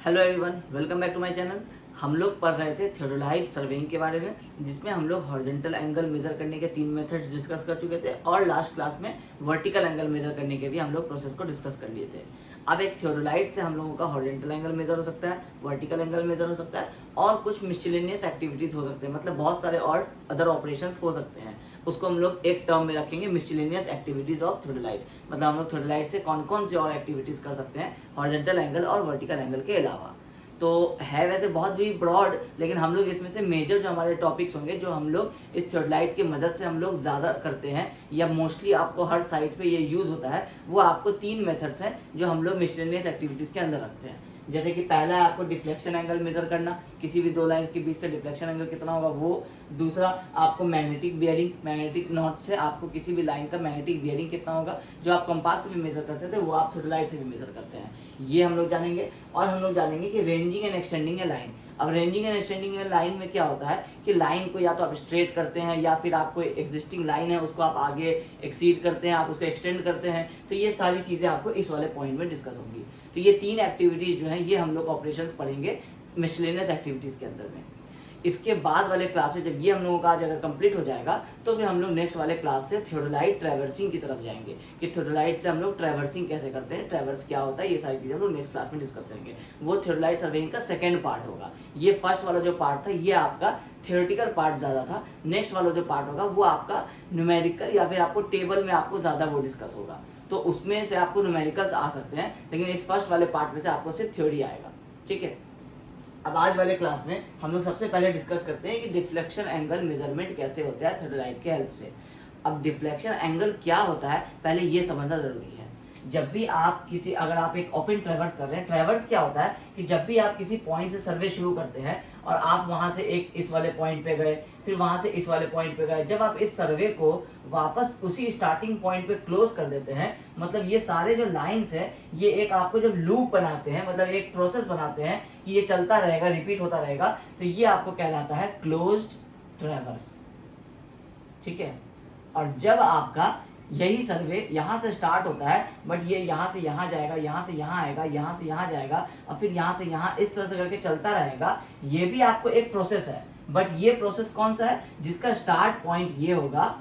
Hello everyone, welcome back to my channel. हम लोग पढ़ रहे थे थियोडोलाइट सर्वेइंग के बारे में, जिसमें हम लोग हॉरिजॉन्टल एंगल मेजर करने के 3 मेथड्स डिस्कस कर चुके थे और लास्ट क्लास में वर्टिकल एंगल मेजर करने के भी हम लोग प्रोसेस को डिस्कस कर लिए थे। अब एक थियोडोलाइट से हम लोगों का हॉरिजॉन्टल एंगल मेजर हो सकता है, वर्टिकल एंगल मेजर हो सकता है और कुछ मिसलेनियस एक्टिविटीज हो सकते हैं, मतलब बहुत सारे और अदर ऑपरेशंस हो सकते हैं। उसको हम लोग एक टर्म में रखेंगे, मिसलेनियस एक्टिविटीज ऑफ थियोडोलाइट। मतलब हम लोग थियोडोलाइट से कौन कौन सी और एक्टिविटीज कर सकते हैं हॉरिजॉन्टल एंगल और वर्टिकल एंगल के अलावा। तो है वैसे बहुत भी ब्रॉड, लेकिन हम लोग इसमें से मेजर जो हमारे टॉपिक्स होंगे, जो हम लोग इस थियोडोलाइट की मदद से हम लोग ज़्यादा करते हैं या मोस्टली आपको हर साइट पे ये यूज़ होता है, वो आपको 3 मेथड्स हैं जो हम लोग मिसलेनियस एक्टिविटीज़ के अंदर रखते हैं। जैसे कि पहला है आपको डिफ्लेक्शन एंगल मेजर करना, किसी भी दो लाइंस के बीच का डिफ्लेक्शन एंगल कितना होगा वो। दूसरा आपको मैग्नेटिक बियरिंग, मैग्नेटिक नॉट से आपको किसी भी लाइन का मैग्नेटिक बियरिंग कितना होगा, जो आप कंपास से भी मेजर करते थे वो आप थियोडोलाइट से भी मेजर करते हैं, ये हम लोग जानेंगे। और हम लोग जानेंगे कि ranging and extending a line. अब ranging and extending a line में क्या होता है कि लाइन को या तो आप स्ट्रेट करते हैं या फिर आपको एग्जिस्टिंग लाइन है उसको आप आगे एक्सीड करते हैं, आप उसको एक्सटेंड करते हैं। तो ये सारी चीज़ें आपको इस वाले पॉइंट में डिस्कस होंगी। तो ये 3 एक्टिविटीज़ जो हैं ये हम लोग ऑपरेशंस पढ़ेंगे मिसलेनियस एक्टिविटीज़ के अंदर में। इसके बाद वाले क्लास में जब ये हम लोगों का आज अगर कंप्लीट हो जाएगा तो फिर हम लोग नेक्स्ट वाले क्लास से थियोडोलाइट ट्रैवर्सिंग की तरफ जाएंगे कि थियोडोलाइट से हम लोग ट्रैवर्सिंग कैसे करते हैं, ट्रैवर्स क्या होता है, ये सारी चीज़ें हम लोग नेक्स्ट क्लास में डिस्कस करेंगे। वो थियोडोलाइट सर्वेइंग का सेकेंड पार्ट होगा। ये फर्स्ट वाला जो पार्ट था ये आपका थियोरेटिकल पार्ट ज़्यादा था। नेक्स्ट वाला जो पार्ट होगा वो आपका न्यूमेरिकल या फिर आपको टेबल में आपको ज़्यादा वो डिस्कस होगा, तो उसमें से आपको न्यूमेरिकल्स आ सकते हैं, लेकिन इस फर्स्ट वाले पार्ट में से आपको सिर्फ थ्योरी आएगा। ठीक है। अब आज वाले क्लास में हम लोग सबसे पहले डिस्कस करते हैं कि डिफ्लेक्शन एंगल मेजरमेंट कैसे होता है थियोडोलाइट के हेल्प से। अब डिफ्लेक्शन एंगल क्या होता है पहले ये समझना जरूरी है। जब भी आप किसी, अगर आप एक ओपन ट्रैवर्स कर रहे हैं, ट्रैवर्स क्या होता है कि जब भी आप किसी पॉइंट से सर्वे शुरू करते हैं और आप वहां से एक इस वाले पॉइंट पे गए, फिर वहां से इस वाले पॉइंट पे गए, जब आप इस सर्वे को वापस उसी स्टार्टिंग पॉइंट पे क्लोज कर देते हैं, मतलब ये सारे जो लाइंस है ये एक आपको जब लूप बनाते हैं, मतलब एक प्रोसेस बनाते हैं कि ये चलता रहेगा, रिपीट होता रहेगा, तो ये आपको कहलाता है क्लोज्ड ट्रैवर्स। ठीक है। और जब आपका यही सर्वे यहाँ से स्टार्ट होता है, बट ये यहाँ से यहाँ जाएगा, यहाँ से यहाँ आएगा, यहाँ से यहाँ जाएगा और फिर यहाँ से यहाँ, इस तरह से करके चलता रहेगा, ये भी आपको एक प्रोसेस है। बट ये प्रोसेस कौन सा है जिसका स्टार्ट पॉइंट ये होगा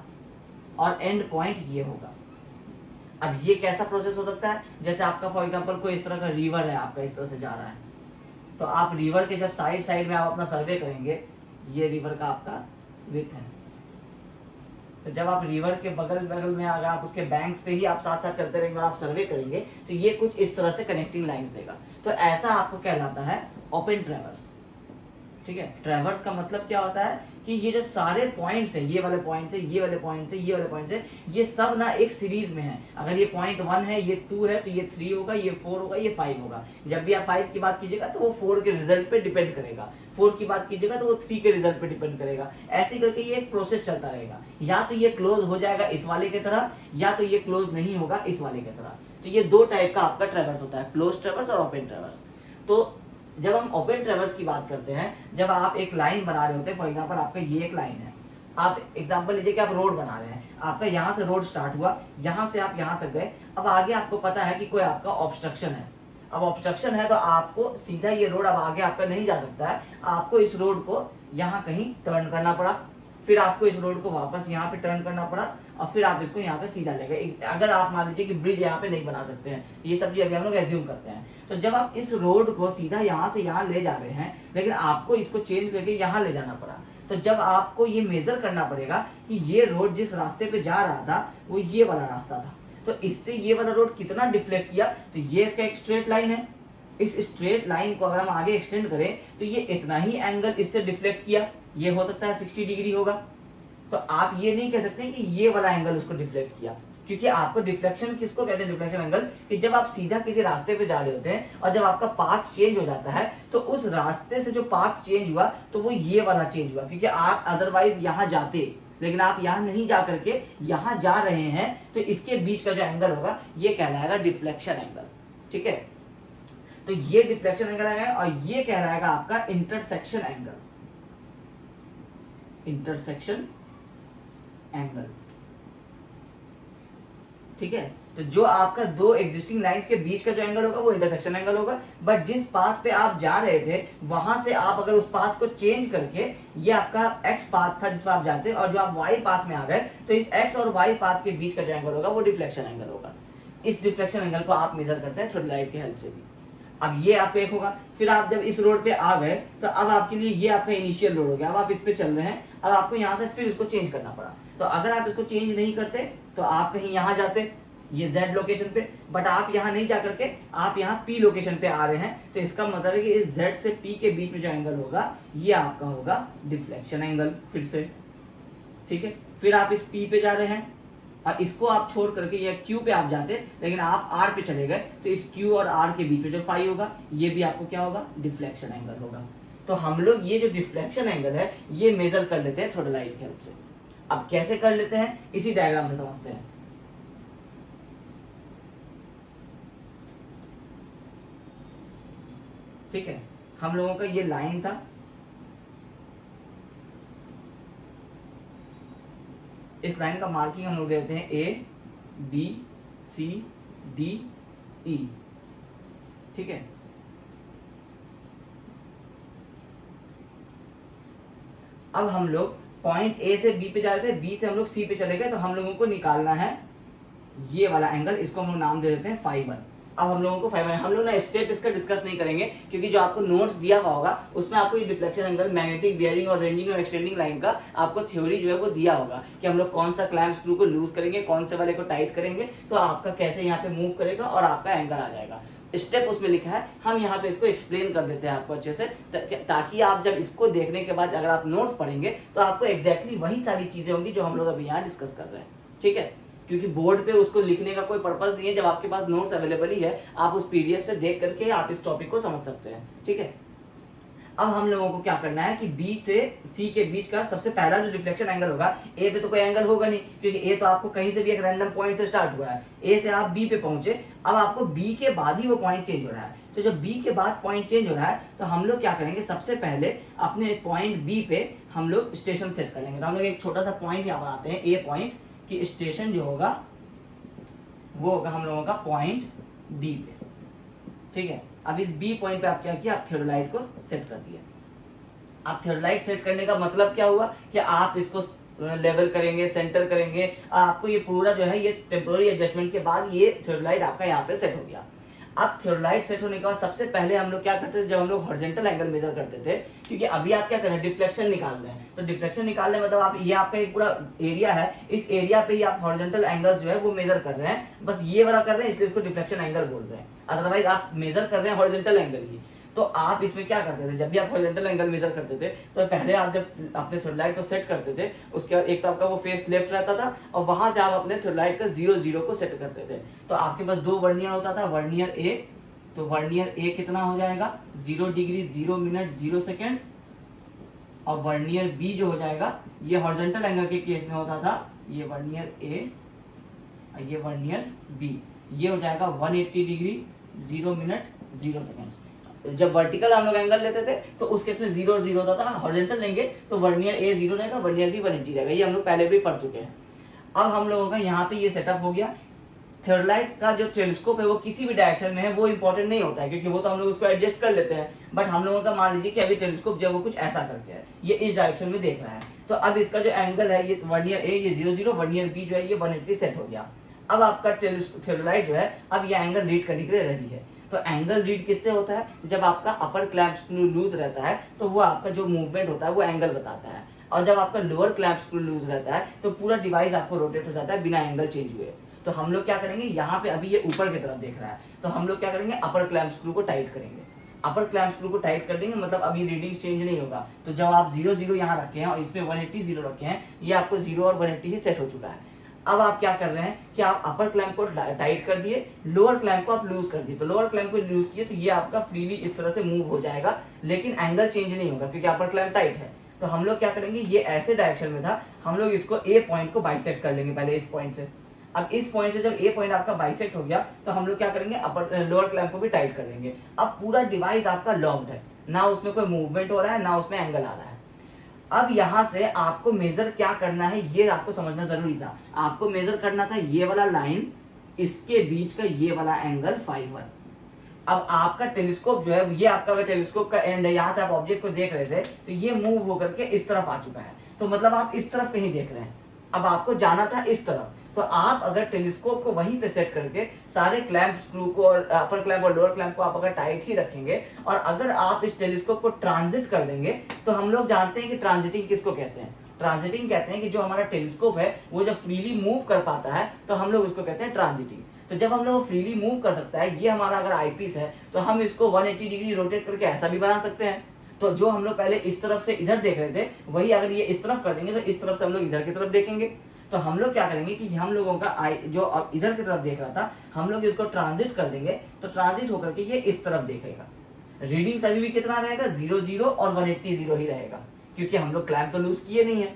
और एंड पॉइंट ये होगा। अब ये कैसा प्रोसेस हो सकता है, जैसे आपका फॉर एग्जांपल कोई इस तरह का रिवर है, आपका इस तरह से जा रहा है, तो आप रिवर के जब साइड साइड में आप अपना सर्वे करेंगे, ये रिवर का आपका विड्थ है, तो जब आप रिवर के बगल बगल में, अगर आप उसके बैंक्स पे ही आप साथ साथ चलते रहेंगे और आप सर्वे करेंगे, तो ये कुछ इस तरह से कनेक्टिंग लाइंस देगा। तो ऐसा आपको कहलाता है ओपन ट्रैवर्स। ठीक है। ट्रैवर्स का मतलब क्या होता है कि ये जो सारे पॉइंट्स हैं, ये वाले पॉइंट से, ये वाले पॉइंट से, ये वाले पॉइंट से, ये सब ना एक सीरीज में है। अगर ये पॉइंट 1 है, ये 2 है, तो ये 3 होगा, ये 4 होगा, ये 5 होगा। जब भी आप 5 की बात कीजिएगा तो वो 4 के रिजल्ट पे डिपेंड करेगा, 4 की बात कीजिएगा तो वो 3 के रिजल्ट पे डिपेंड करेगा। ऐसे करके ये एक प्रोसेस चलता रहेगा, या तो ये क्लोज हो जाएगा इस वाले की तरह, या तो ये क्लोज नहीं होगा इस वाले की तरह। तो ये 2 टाइप का आपका ट्रैवर्स होता है, क्लोज ट्रैवर्स और ओपन ट्रैवर्स। तो जब हम ओपन ट्रैवर्स की बात करते हैं, जब आप एक लाइन बना रहे होते हैं, फॉर एग्जांपल आपका ये एक लाइन है, आप एग्जांपल लीजिए कि आप रोड बना रहे हैं, आपका यहाँ से रोड स्टार्ट हुआ, यहाँ से आप यहाँ तक गए, अब आगे आपको पता है कि कोई आपका ऑब्स्ट्रक्शन है। अब ऑब्स्ट्रक्शन है तो आपको सीधा ये रोड अब आगे आपका नहीं जा सकता है, आपको इस रोड को यहाँ कहीं टर्न करना पड़ा, फिर आपको इस रोड को वापस यहाँ पे टर्न करना पड़ा और फिर आप इसको यहाँ पे सीधा ले गए। अगर आप मान लीजिए कि ब्रिज यहाँ पे नहीं बना सकते हैं, ये सब चीज अभी हम लोग एज्यूम करते हैं, तो जब आप इस रोड को सीधा यहाँ से यहाँ ले जा रहे हैं, लेकिन आपको इसको चेंज करके यहाँ ले जाना पड़ा, तो जब आपको ये मेजर करना पड़ेगा कि ये रोड जिस रास्ते पे जा रहा था वो ये वाला रास्ता था, तो इससे ये वाला रोड कितना डिफ्लेक्ट किया, तो ये इसका एक स्ट्रेट लाइन है, इस स्ट्रेट लाइन को अगर हम आगे एक्सटेंड करें तो ये इतना ही एंगल इससे डिफ्लेक्ट किया, ये हो सकता है 60 डिग्री होगा। तो आप ये नहीं कह सकते कि ये वाला एंगल उसको डिफ्लेक्ट किया, क्योंकि आपको डिफ्लेक्शन किसको कहते हैं, डिफ्लेक्शन एंगल, कि जब आप सीधा किसी रास्ते पे जा रहे होते हैं और जब आपका पाथ चेंज हो जाता है, तो उस रास्ते से जो पाथ चेंज हुआ तो वो ये वाला चेंज हुआ, क्योंकि आप अदरवाइज यहाँ जाते, लेकिन आप यहाँ नहीं जा करके यहाँ जा रहे हैं, तो इसके बीच का जो एंगल होगा ये कहलाएगा डिफ्लेक्शन एंगल। ठीक है। तो ये डिफ्लेक्शन एंगल है और ये कहलाएगा आपका इंटरसेक्शन एंगल, इंटरसेक्शन एंगल। ठीक है। तो जो आपका दो एग्जिस्टिंग लाइंस के बीच का जो एंगल होगा वो इंटरसेक्शन एंगल होगा। बट जिस पाथ पे आप जा रहे थे वहां से आप अगर उस पाथ को चेंज करके, ये आपका एक्स पाथ था जिस पर आप जाते और जो आप वाई पाथ में आ गए, तो इस एक्स और वाई पाथ के बीच का जो एंगल होगा वो डिफ्लेक्शन एंगल होगा। इस डिफ्लेक्शन एंगल को आप मेजर करते हैं थ्योरेटिक की हेल्प से भी। अब ये आपका एक होगा। फिर आप जब इस रोड पे आ गए तो अब आपके लिए ये आपका इनिशियल रोड हो गया। अब आप इस पे चल रहे हैं, अब आपको यहाँ से फिर इसको चेंज करना पड़ा। तो अगर आप इसको चेंज नहीं करते तो आप कहीं यहाँ जाते, ये Z लोकेशन पे, बट आप यहाँ नहीं जा करके आप यहाँ P लोकेशन पे आ रहे हैं। तो इसका मतलब है कि इस Z से P के बीच में जो एंगल होगा ये आपका होगा डिफ्लेक्शन एंगल। फिर से ठीक है, फिर आप इस P पे जा रहे हैं और इसको आप छोड़ करके या Q पे आप जाते, लेकिन आप R पे चले गए, तो इस Q और R के बीच में जो फाई होगा ये भी आपको क्या होगा, डिफ्लेक्शन एंगल होगा। तो हम लोग ये जो डिफ्लेक्शन एंगल है ये मेजर कर लेते हैं थ्योरेटिक की हेल्प से। अब कैसे कर लेते हैं इसी डायग्राम से समझते हैं। ठीक है, हम लोगों का ये लाइन था, इस लाइन का मार्किंग हम लोग देते हैं A B C D E। ठीक है, अब हम लोग पॉइंट A से B पे जा रहे थे, B से हम लोग C पे चले गए, तो हम लोगों को निकालना है ये वाला एंगल, इसको हम लोग नाम दे देते हैं फाई 1। अब हम लोगों को फाई 1, हम लोग ना स्टेप इसका डिस्कस नहीं करेंगे क्योंकि जो आपको नोट्स दिया हुआ होगा उसमें आपको ये डिफ्लेक्शन एंगल, मैग्नेटिक बियरिंग और रेंजिंग और एक्सटेंडिंग लाइन का आपको थ्योरी जो है वो दिया होगा कि हम लोग कौन सा क्लैंप स्क्रू को लूज करेंगे, कौन से वाले को टाइट करेंगे, तो आपका कैसे यहाँ पे मूव करेगा और आपका एंगल आ जाएगा। स्टेप उसमें लिखा है, हम यहाँ पे इसको एक्सप्लेन कर देते हैं आपको अच्छे से, ताकि आप जब इसको देखने के बाद अगर आप नोट्स पढ़ेंगे तो आपको एग्जैक्टली वही सारी चीजें होंगी जो हम लोग अभी यहाँ डिस्कस कर रहे हैं। ठीक है, क्योंकि बोर्ड पे उसको लिखने का कोई पर्पस नहीं है, जब आपके पास नोट्स अवेलेबल ही है आप उस पीडीएफ से देख करके आप इस टॉपिक को समझ सकते हैं। ठीक है, अब हम लोगों को क्या करना है कि B से C के बीच का सबसे पहला जो डिफ्लेक्शन एंगल होगा, A पे तो कोई एंगल होगा नहीं क्योंकि A तो आपको कहीं से भी एक रैंडम पॉइंट से स्टार्ट हुआ है, A से आप B पे पहुंचे, अब आपको B के बाद ही वो पॉइंट चेंज हो रहा है। तो जब B के बाद पॉइंट चेंज हो रहा है तो हम लोग क्या करेंगे, सबसे पहले अपने पॉइंट B पे हम लोग स्टेशन सेट कर लेंगे। तो हम लोग एक छोटा सा पॉइंट यहाँ बनाते हैं A पॉइंट, कि स्टेशन जो होगा वो होगा हम लोगों का पॉइंट B पे। ठीक है, अब इस B पॉइंट पे आप क्या किया, आप थ्योरेलाइट को सेट कर दिया। आप थ्योरेलाइट सेट करने का मतलब क्या हुआ कि आप इसको लेवल करेंगे, सेंटर करेंगे, आपको ये पूरा जो है ये टेम्पोररी एडजस्टमेंट के बाद ये थ्योरेलाइट आपका यहाँ पे सेट हो गया। अब थ्योरेलाइट सेट होने के बाद सबसे पहले हम लोग क्या करते थे, जब हम लोग हॉरिजॉन्टल एंगल मेजर करते थे, क्योंकि अभी आप क्या कर रहे हैं, डिफ्लेक्शन निकाल रहे हैं, तो डिफ्लेक्शन निकालने मतलब आप ये आपका एक पूरा एरिया है, इस एरिया पे ही आप हॉरिजॉन्टल एंगल जो है वो मेजर कर रहे हैं, बस ये वाला कर रहे हैं इसलिए इसको डिफ्लेक्शन एंगल बोल रहे हैं, अदरवाइज आप मेजर कर रहे हैं हॉरिजॉन्टल एंगल ही। तो आप इसमें क्या करते थे, जब भी आप हॉरिजॉन्टल एंगल मेजर करते थे तो पहले आप जब अपने थ्योरेलाइट को सेट करते थे उसके बाद एक तो आपका वो फेस लेफ्ट रहता था और वहां से आप अपने थ्योरेलाइट का 0 को सेट करते थे। तो आपके पास दो वर्नियर होता था, वर्नियर ए, तो वर्नियर ए कितना हो जाएगा 0 डिग्री 0 मिनट 0 सेकेंड्स, और वर्नियर बी जो हो जाएगा, ये हॉरिजॉन्टल एंगल के केस में होता था, ये वर्नियर ए और ये वर्नियर बी, ये हो जाएगा 180 डिग्री 0 मिनट 0 सेकेंड्स। जब वर्टिकल हम लोग एंगल लेते थे तो उस केस में 0 0 होता था, हॉरिजॉन्टल लेंगे तो वर्नियर ए 0 रहेगा, वर्नियर बी 180 रहेगा, ये हम लोग पहले भी पढ़ चुके हैं। अब हम लोगों का यहाँ पे ये सेटअप हो गया। थ्योरेलाइट का जो टेलीस्कोप है वो किसी भी डायरेक्शन में है वो इंपॉर्टेंट नहीं होता है, क्योंकि वो तो हम लोग उसको एडजस्ट कर लेते हैं, बट हम लोगों का मान लीजिए कि अभी टेलीस्कोप जो है वो कुछ ऐसा करके है, ये इस डायरेक्शन में देख रहा है, तो अब इसका जो एंगल है ये वर्नियर ए ये 0 0, वर्नियर बी जो है ये 180 सेट हो गया। अब आपका थ्योरेलाइट जो है अब ये एंगल रीड करने के लिए रेडी है। तो एंगल रीड किससे होता है, जब आपका अपर क्लैंप स्क्रू लूज रहता है तो वो आपका जो मूवमेंट होता है वो एंगल बताता है, और जब आपका लोअर क्लैंप स्क्रू लूज रहता है तो पूरा डिवाइस आपको रोटेट हो जाता है बिना एंगल चेंज हुए। तो हम लोग क्या करेंगे, यहाँ पे अभी ये ऊपर की तरफ देख रहा है, तो हम लोग क्या करेंगे, अपर क्लैंप स्क्रू को टाइट करेंगे। अपर क्लैंप स्क्रू को टाइट कर देंगे मतलब अभी रीडिंग चेंज नहीं होगा। तो जब आप 0 0 यहाँ रखे हैं और इसमें 180 0 रखे हैं, ये आपको 0 और 180 ही सेट हो चुका है। अब आप क्या कर रहे हैं कि आप अपर क्लैंप को टाइट कर दिए, लोअर क्लैंप को आप लूज कर दिए, तो लोअर क्लैंप को लूज किए तो ये आपका फ्रीली इस तरह से मूव हो जाएगा, लेकिन एंगल चेंज नहीं होगा क्योंकि अपर क्लैंप टाइट है। तो हम लोग क्या करेंगे, ये ऐसे डायरेक्शन में था, हम लोग इसको ए पॉइंट को बाइसेक्ट कर लेंगे पहले इस पॉइंट से। अब इस पॉइंट से जब ए पॉइंट आपका बाइसेक्ट हो गया तो हम लोग क्या करेंगे, अपर लोअर क्लैंप को भी टाइट कर लेंगे। अब पूरा डिवाइस आपका लॉक्ड है, ना उसमें कोई मूवमेंट हो रहा है ना उसमें एंगल आ रहा है। अब यहां से आपको मेजर क्या करना है ये आपको समझना जरूरी था। आपको मेजर करना था ये वाला लाइन इसके बीच का ये वाला एंगल φ1। अब आपका टेलीस्कोप जो है, ये आपका अगर टेलीस्कोप का एंड है, यहाँ से आप ऑब्जेक्ट को देख रहे थे तो ये मूव होकर के इस तरफ आ चुका है, तो मतलब आप इस तरफ कहीं देख रहे हैं। अब आपको जाना था इस तरफ, तो आप अगर टेलीस्कोप को वहीं पे सेट करके सारे क्लैंप स्क्रू को और अपर क्लैंप और लोअर क्लैंप को आप अगर टाइट ही रखेंगे और अगर आप इस टेलीस्कोप को ट्रांजिट कर देंगे, तो हम लोग जानते हैं कि ट्रांजिटिंग किसको कहते हैं। ट्रांजिटिंग कहते हैं कि जो हमारा टेलीस्कोप है वो जब फ्रीली मूव कर पाता है तो हम लोग उसको कहते हैं ट्रांजिटिंग। तो जब हम लोग फ्रीली मूव कर सकता है, ये हमारा अगर आईपीस है तो हम इसको 180 डिग्री रोटेट करके ऐसा भी बना सकते हैं। तो जो हम लोग पहले इस तरफ से इधर देख रहे थे, वही अगर ये इस तरफ कर देंगे तो इस तरफ से हम लोग इधर की तरफ देखेंगे। तो हम लोग क्या करेंगे कि हम लोगों का आई जो अब इधर की तरफ देख रहा था, हम लोग इसको ट्रांजिट कर देंगे, तो ट्रांजिट होकर के ये इस तरफ देखेगा। रीडिंग अभी भी कितना रहेगा, 0 0 और 180 0 ही रहेगा, क्योंकि हम लोग क्लैंप तो लूज किए नहीं है।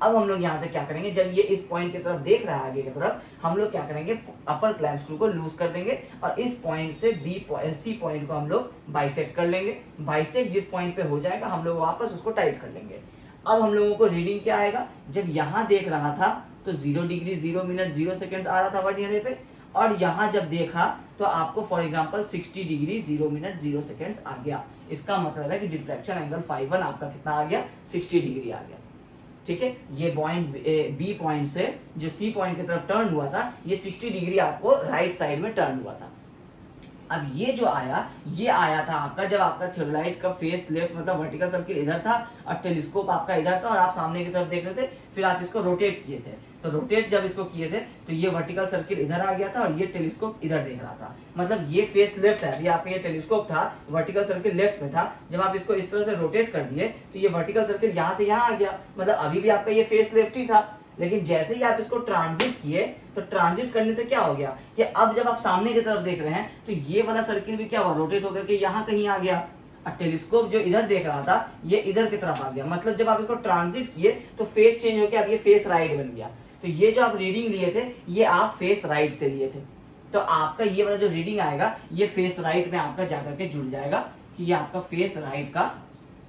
अब हम लोग यहाँ से क्या करेंगे, जब ये इस पॉइंट की तरफ देख रहा है आगे की तरफ, हम लोग क्या करेंगे, अपर क्लैंप स्क्रू को लूज कर देंगे और इस पॉइंट से सी पॉइंट को हम लोग बाइसेक्ट कर लेंगे। बाइसेक्ट जिस पॉइंट पे हो जाएगा, हम लोग वापस उसको टाइट कर लेंगे। अब हम लोगों को रीडिंग क्या आएगा, जब यहाँ देख रहा था तो 0 डिग्री 0 मिनट 0 सेकेंड आ रहा था वर्नियर पे, और यहाँ जब देखा तो आपको for example 60 degree 0 minute 0 second आ गया। इसका मतलब है कि डिफ्लेक्शन एंगल φ1 आपका कितना आ गया, 60 डिग्री आ गया। ठीक है, ये पॉइंट बी पॉइंट से जो सी पॉइंट की तरफ टर्न हुआ था, ये 60 डिग्री आपको राइट साइड में टर्न हुआ था। अब ये जो आया, ये आया था आपका जब आपका थियोडोलाइट का फेस लेफ्ट मतलब वर्टिकल सर्किल इधर था और टेलीस्कोप आपका इधर था और आप सामने की तरफ देख रहे थे, फिर आप इसको रोटेट किए थे। तो रोटेट जब इसको किए थे तो ये वर्टिकल सर्किल इधर आ गया था और ये टेलीस्कोप इधर देख रहा था, मतलब ये फेस लेफ्ट है। अभी आपका ये टेलीस्कोप था, वर्टिकल सर्किल लेफ्ट में था, जब आप इसको इस तरह से रोटेट कर दिए तो ये वर्टिकल सर्किल यहाँ से यहाँ आ गया, मतलब अभी भी आपका ये फेस लेफ्ट ही था। लेकिन जैसे ही आप इसको ट्रांजिट किए, तो ट्रांजिट करने से क्या हो गया कि अब जब आप सामने की तरफ देख रहे हैं तो ये वाला सर्किल भी क्या हुआ, रोटेट होकर के यहाँ कहीं आ गया। और टेलीस्कोप जो इधर देख रहा था, ये इधर की तरफ आ गया, मतलब जब आप इसको ट्रांजिट किए तो फेस चेंज हो गया, अब ये फेस राइट बन गया। तो ये जो आप रीडिंग लिए थे, ये आप फेस राइट से लिए थे, तो आपका ये वाला जो रीडिंग आएगा, ये फेस राइट में आपका जाकर के जुड़ जाएगा कि ये आपका फेस राइट का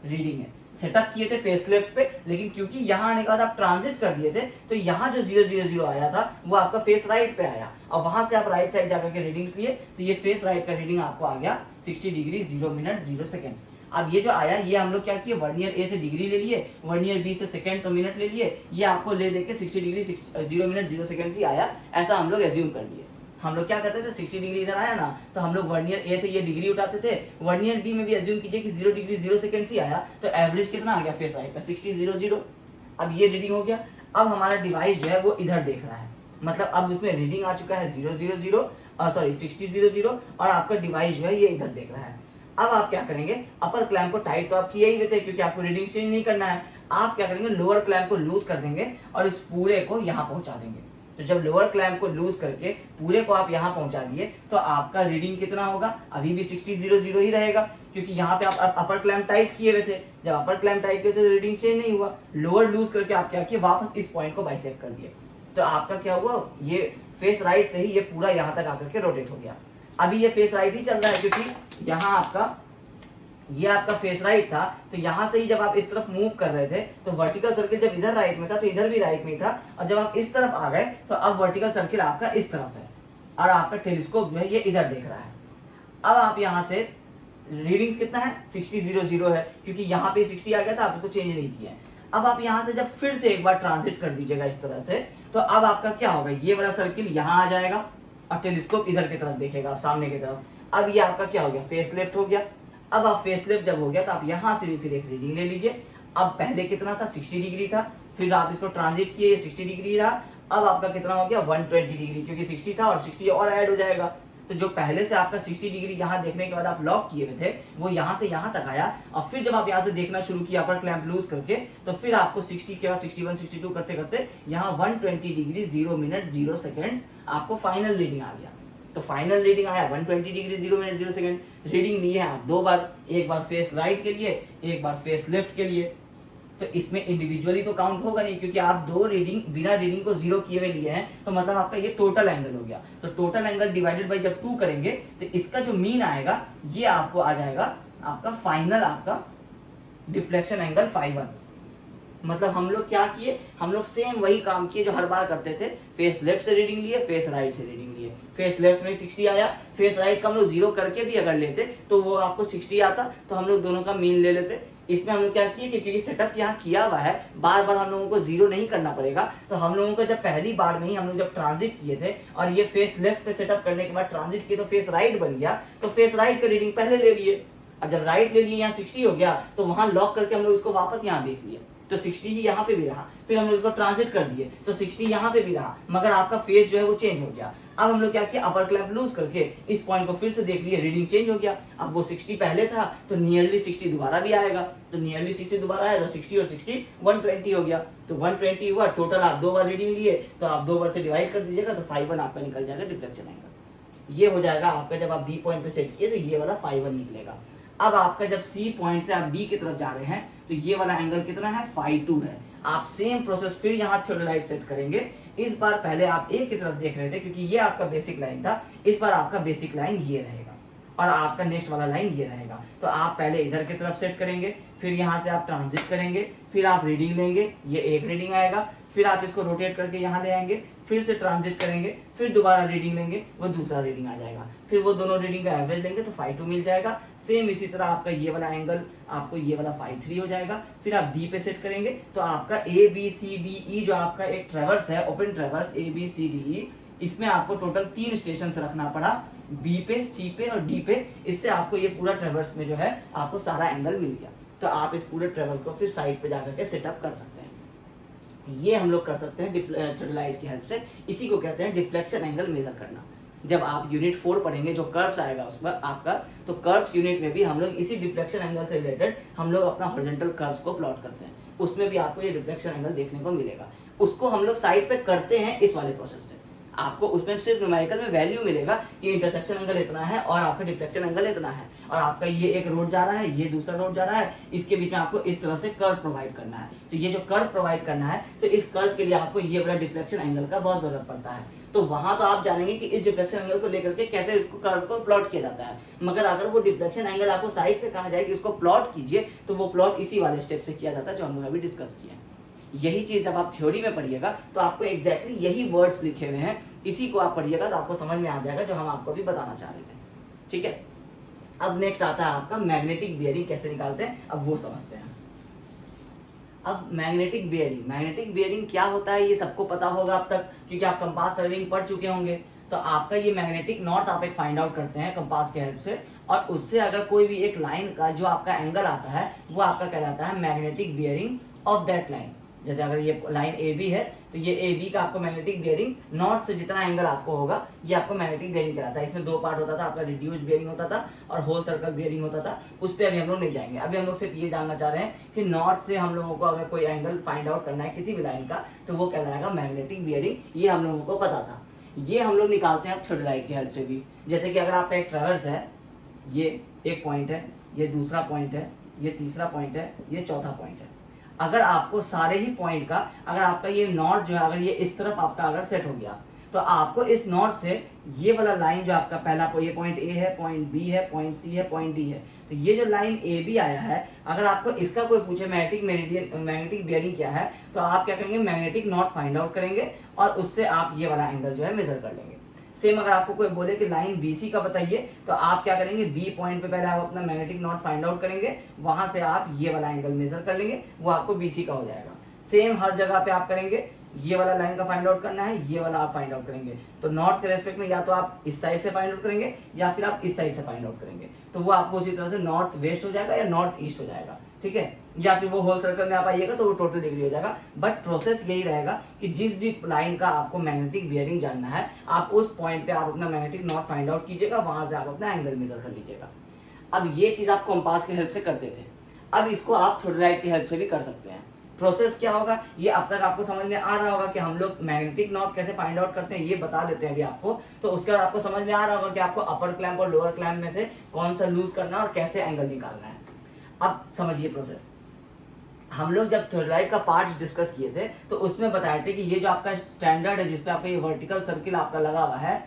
रीडिंग है। सेटअप किए थे फेस लेफ्ट पे, लेकिन क्योंकि यहाँ आने के बाद आप ट्रांजिट कर दिए थे, तो यहाँ जो 0 0 0 आया था वो आपका फेस राइट पे आया, और वहां से आप राइट साइड जाकर के रीडिंग्स लिए, तो ये फेस राइट का रीडिंग आपको आ गया 60 डिग्री 0 मिनट 0 सेकेंड। अब ये जो आया, ये हम लोग क्या किए, वर्नियर ए से डिग्री ले लिए, वर्नियर बी से सेकेंड और मिनट ले लिए, ये आपको ले देके 60 डिग्री 0 मिनट 0 सेकेंड ही आया, ऐसा हम लोग एज्यूम कर लिए। हम लोग क्या करते थे, 60 डिग्री इधर आया ना, तो हम लोग वर्नियर ए से ये डिग्री उठाते थे, वर्नियर बी में भी एज्यूम कीजिए कि 0 डिग्री 0 सेकेंड ही आया, तो एवरेज कितना आ गया फेस राइट का, 60 0 0। अब ये रीडिंग हो गया। अब हमारा डिवाइस जो है वो इधर देख रहा है, मतलब अब उसमें रीडिंग आ चुका है 0 0 0 सॉरी 60 0 0, और आपका डिवाइस जो है ये इधर देख रहा है। अब आप क्या करेंगे, अपर क्लैंप को टाइट तो आप किए ही हुए थे क्योंकि आपको रीडिंग चेंज नहीं करना है। आप क्या करेंगे, लोअर क्लैंप को लूज कर देंगे और इस पूरे को यहाँ पहुंचा देंगे। तो जब लोअर क्लैंप को लूज करके पूरे को आप यहाँ पहुंचा दिए, तो आपका रीडिंग कितना होगा, अभी भी 60 0 0 ही रहेगा, क्योंकि यहाँ पे आप अपर क्लैंप टाइट किए हुए थे। जब अपर क्लैंप टाइट किए थे तो रीडिंग चेंज नहीं हुआ। लोअर लूज करके आप क्या किए, वापस इस पॉइंट को बाइसेक्ट कर दिए, तो आपका क्या हुआ, ये फेस राइट से ही ये पूरा यहाँ तक आकर के रोटेट हो गया। अभी ये फेस राइट ही चल रहा है, क्योंकि यहाँ आपका ये आपका फेस राइट था, तो यहाँ से ही जब आप इस तरफ मूव कर रहे थे तो वर्टिकल सर्किल जब इधर राइट में था तो इधर भी राइट में था, और जब आप इस तरफ आ गए तो अब वर्टिकल सर्किल आपका इस तरफ है और आपका टेलीस्कोप जो है ये इधर देख रहा है। अब आप यहाँ से रीडिंग्स कितना है, 60 0 0 है, क्योंकि यहाँ पे 60 आ गया था, आप इसको चेंज नहीं किया। अब आप यहाँ से जब फिर से एक बार ट्रांजिट कर दीजिएगा इस तरह से, तो अब आपका क्या होगा, ये वाला सर्किल यहाँ आ जाएगा और टेलीस्कोप इधर की तरफ देखेगा, आप सामने की तरफ। अब ये आपका क्या हो गया, फेस लेफ्ट हो गया। अब आप फेस लेफ्ट जब हो गया तो आप यहाँ से भी फिर एक रीडिंग ले लीजिए। अब पहले कितना था, 60 डिग्री था, फिर आप इसको ट्रांजिट किए, 60 डिग्री रहा। अब आपका कितना हो गया, 120 डिग्री, क्योंकि 60 था और 60 और ऐड हो जाएगा। तो जो पहले से आपका 60 डिग्री यहाँ देखने के बाद आप लॉक किए हुए थे, वो यहाँ से यहाँ तक आया। और फिर जब आप यहाँ से देखना शुरू किया अपर क्लैंप लूज करके, तो फिर आपको 60 के बाद 61 62 करते करते यहाँ 120 डिग्री 0 मिनट 0 सेकेंड आपको फाइनल रीडिंग आ गया। तो फाइनल रीडिंग आया 120 डिग्री 0 मिनट 0 सेकेंड। रीडिंग लिए हैं आप दो बार, एक बार फेस राइट के लिए, एक बार फेस लेफ्ट के लिए। तो इसमें इंडिविजुअली तो काउंट होगा नहीं, क्योंकि आप दो रीडिंग बिना रीडिंग को जीरो किए हुए लिए हैं, तो मतलब आपका ये टोटल एंगल हो गया। तो टोटल एंगल डिवाइडेड बाय जब 2 करेंगे तो इसका जो मीन आएगा ये आपको आ जाएगा आपका फाइनल आपका डिफ्लेक्शन एंगल φ1। मतलब हम लोग क्या किए, हम लोग सेम वही काम किए जो हर बार करते थे। फेस लेफ्ट से रीडिंग लिए, फेस राइट से रीडिंग लिए। फेस लेफ्ट में 60 आया, फेस राइट का हम लोग 0 करके भी अगर लेते तो वो आपको 60 आता, तो हम लोग दोनों का मीन ले लेते। इसमें हम लोग क्या किए कि क्योंकि सेटअप यहाँ किया हुआ है, बार बार हम लोगों को 0 नहीं करना पड़ेगा, तो हम लोगों को जब पहली बार में ही हम लोग जब ट्रांजिट किए थे और ये फेस लेफ्ट पे सेटअप करने के बाद ट्रांजिट किए तो फेस राइट बन गया, तो फेस राइट का रीडिंग पहले ले लिए। अब जब राइट ले लिए, यहाँ 60 हो गया, तो वहां लॉक करके हम लोग इसको वापस यहाँ देख लिए, तो 60 ही यहाँ पे भी रहा। फिर हम लोग इसको ट्रांजिट कर दिए तो 60 यहाँ पे भी रहा, मगर आपका फेस जो है वो चेंज हो गया। अब हम लोग क्या किया, अपर क्लैंप लूज करके इस पॉइंट को फिर से देख लिए, रीडिंग चेंज हो गया। अब वो 60 पहले था तो नियरली 60 दोबारा भी आएगा, तो नियरली 60 दोबारा आया तो 60 और 60 120 हो गया, तो 120 हुआ। टोटल आप 2 बार रीडिंग लिए तो आप 2 बार से डिवाइड कर दीजिएगा, तो 5-1 आपका निकल जाएगा डिफ्लेक्शन एंगल। ये हो जाएगा आपका, जब आप बी पॉइंट पे सेट किए तो ये वाला 5-1 निकलेगा। अब आपका जब सी पॉइंट से आप बी की तरफ जा रहे हैं तो ये वाला एंगल कितना है, 5-2 है। आप सेम प्रोसेस फिर यहाँ थियोडोलाइट सेट करेंगे। इस बार पहले आप ए की तरफ देख रहे थे क्योंकि ये आपका बेसिक लाइन था, इस बार आपका बेसिक लाइन ये रहेगा और आपका नेक्स्ट वाला लाइन ये रहेगा। तो आप पहले इधर की तरफ सेट करेंगे, फिर यहाँ से आप ट्रांजिट करेंगे, फिर आप रीडिंग लेंगे, ये एक रीडिंग आएगा, फिर आप इसको रोटेट करके यहाँ ले आएंगे, फिर से ट्रांजिट करेंगे, फिर दोबारा रीडिंग लेंगे, वो दूसरा रीडिंग आ जाएगा, फिर वो दोनों रीडिंग का एवरेज लेंगे तो 5-2 मिल जाएगा। सेम इसी तरह आपका ये वाला एंगल, आपको ये वाला 5-3 हो जाएगा। फिर आप डी पे सेट करेंगे तो आपका ABCDE जो आपका एक ट्रेवर्स है, ओपन ट्रेवर्स ABCDE, इसमें आपको टोटल 3 स्टेशन रखना पड़ा, बी पे, सी पे और डी पे। इससे आपको ये पूरा ट्रेवर्स में जो है आपको सारा एंगल मिल गया। तो आप इस पूरे ट्रेवर्स को फिर साइड पे जाकर के सेटअप कर सकते हैं। ये हम लोग कर सकते हैं थियोडोलाइट की हेल्प से। इसी को कहते हैं डिफ्लेक्शन एंगल मेजर करना। जब आप यूनिट 4 पढ़ेंगे जो कर्व्स आएगा उसमें आपका, तो कर्व्स यूनिट में भी हम लोग इसी डिफ्लेक्शन एंगल से रिलेटेड हम लोग अपना हॉरिजॉन्टल कर्व्स को प्लॉट करते हैं, उसमें भी आपको ये डिफ्लेक्शन एंगल देखने को मिलेगा। उसको हम लोग साइड पे करते हैं इस वाले प्रोसेस से। आपको उसमें सिर्फ न्यूमेरिकल में वैल्यू मिलेगा कि इंटरसेक्शन एंगल इतना है और आपका डिफ्लेक्शन एंगल इतना है, और आपका ये एक रोड जा रहा है, ये दूसरा रोड जा रहा है, इसके बीच में आपको इस तरह से कर्व प्रोवाइड करना है। तो ये जो कर्व प्रोवाइड करना है, तो इस कर्व के लिए आपको ये वाला डिफ्लेक्शन एंगल का बहुत जरूरत पड़ता है। तो वहां तो आप जानेंगे कि इस डिफ्लेक्शन एंगल को लेकर के कैसे इसको कर्व को प्लॉट किया जाता है, मगर अगर वो डिफ्लेक्शन एंगल आपको साइड पे कहा जाए कि उसको प्लॉट कीजिए, तो वो प्लॉट इसी वाले स्टेप से किया जाता है जो हम लोग अभी डिस्कस किए। यही चीज जब आप थ्योरी में पढ़िएगा तो आपको एग्जैक्टली यही वर्ड्स लिखे हुए हैं, इसी को आप पढ़िएगा तो आपको समझ में आ जाएगा जो हम आपको अभी बताना चाह रहे थे। ठीक है, अब नेक्स्ट आता है आपका मैग्नेटिक बियरिंग कैसे निकालते हैं, अब वो समझते हैं। अब मैग्नेटिक बियरिंग क्या होता है ये सबको पता होगा अब तक, क्योंकि आप कंपास सर्विंग पढ़ चुके होंगे। तो आपका ये मैग्नेटिक नॉर्थ आप एक फाइंड आउट करते हैं कंपास के हेल्प से, और उससे अगर कोई भी एक लाइन का जो आपका एंगल आता है वो आपका कहलाता है magnetic bearing of that line. जैसे अगर ये लाइन AB है तो ये AB का आपको मैग्नेटिक बियरिंग नॉर्थ से जितना एंगल आपको होगा ये आपको मैग्नेटिक बियरिंग कहलाता है। इसमें 2 पार्ट होता था, आपका रिड्यूस्ड बियरिंग होता था और होल सर्कल बियरिंग होता था। उस पर अभी हम लोग नहीं जाएंगे। अभी हम लोग सिर्फ ये जानना चाह रहे हैं कि नॉर्थ से हम लोगों को अगर कोई एंगल फाइंड आउट करना है किसी भी लाइन का तो वो कहलाएगा मैग्नेटिक बियरिंग। ये हम लोगों को पता था, ये हम लोग निकालते हैं थियोडोलाइट की हेल्प से भी। जैसे कि अगर आपका एक ट्रेवर्स है, ये एक पॉइंट है, ये दूसरा पॉइंट है, ये तीसरा पॉइंट है, ये चौथा पॉइंट है। अगर आपको सारे ही पॉइंट का, अगर आपका ये नॉर्थ जो है अगर ये इस तरफ आपका अगर सेट हो गया तो आपको इस नॉर्थ से ये वाला लाइन जो आपका पहला ये पॉइंट A है, पॉइंट B है, पॉइंट C है, पॉइंट D है, तो ये जो लाइन AB आया है अगर आपको इसका कोई पूछे मैग्नेटिक बियरिंग क्या है तो आप क्या करेंगे, मैग्नेटिक नॉर्थ फाइंड आउट करेंगे और उससे आप ये वाला एंगल जो है मेजर कर लेंगे। सेम अगर आपको कोई बोले कि लाइन BC का बताइए तो आप क्या करेंगे, B पॉइंट पे पहले आप अपना मैग्नेटिक नॉर्थ फाइंड आउट करेंगे, वहां से आप ये वाला एंगल मेजर कर लेंगे, वो आपको BC का हो जाएगा। सेम हर जगह पे आप करेंगे, ये वाला लाइन का फाइंड आउट करना है, ये वाला आप फाइंड आउट करेंगे। तो नॉर्थ के रेस्पेक्ट में या तो आप इस साइड से फाइंड आउट करेंगे या फिर आप इस साइड से फाइंड आउट करेंगे, तो वो आपको उसी तरह से नॉर्थ वेस्ट हो जाएगा या नॉर्थ ईस्ट हो जाएगा। ठीक है, या फिर वो होल सर्कल में आप आइएगा तो वो टोटल डिग्री हो जाएगा। बट प्रोसेस यही रहेगा कि जिस भी लाइन का आपको मैग्नेटिक बियरिंग जानना है आप उस पॉइंट पे आप अपना मैग्नेटिक नॉर्थ फाइंड आउट कीजिएगा, वहां से आप अपना एंगल मेजर कर लीजिएगा। अब ये चीज आप कंपास की हेल्प से करते थे, अब इसको आप थियोडोलाइट की हेल्प से भी कर सकते हैं। प्रोसेस क्या होगा ये अब तक आपको समझ में आ रहा होगा कि हम लोग मैग्नेटिक नॉर्थ कैसे फाइंड आउट करते हैं, ये बता देते हैं अभी आपको। तो उसके बाद आपको समझ में आ रहा होगा कि आपको अपर क्लैंप और लोअर क्लैंप में से कौन सा लूज करना है और कैसे एंगल निकालना है। अब समझिए प्रोसेस। हम लोग जब थियोडोलाइट का पार्ट डिस्कस किए थे तो उसमें बताए थे कि ये जो आपका स्टैंडर्ड है जिसपे आपका ये वर्टिकल सर्किल आपका लगा हुआ है,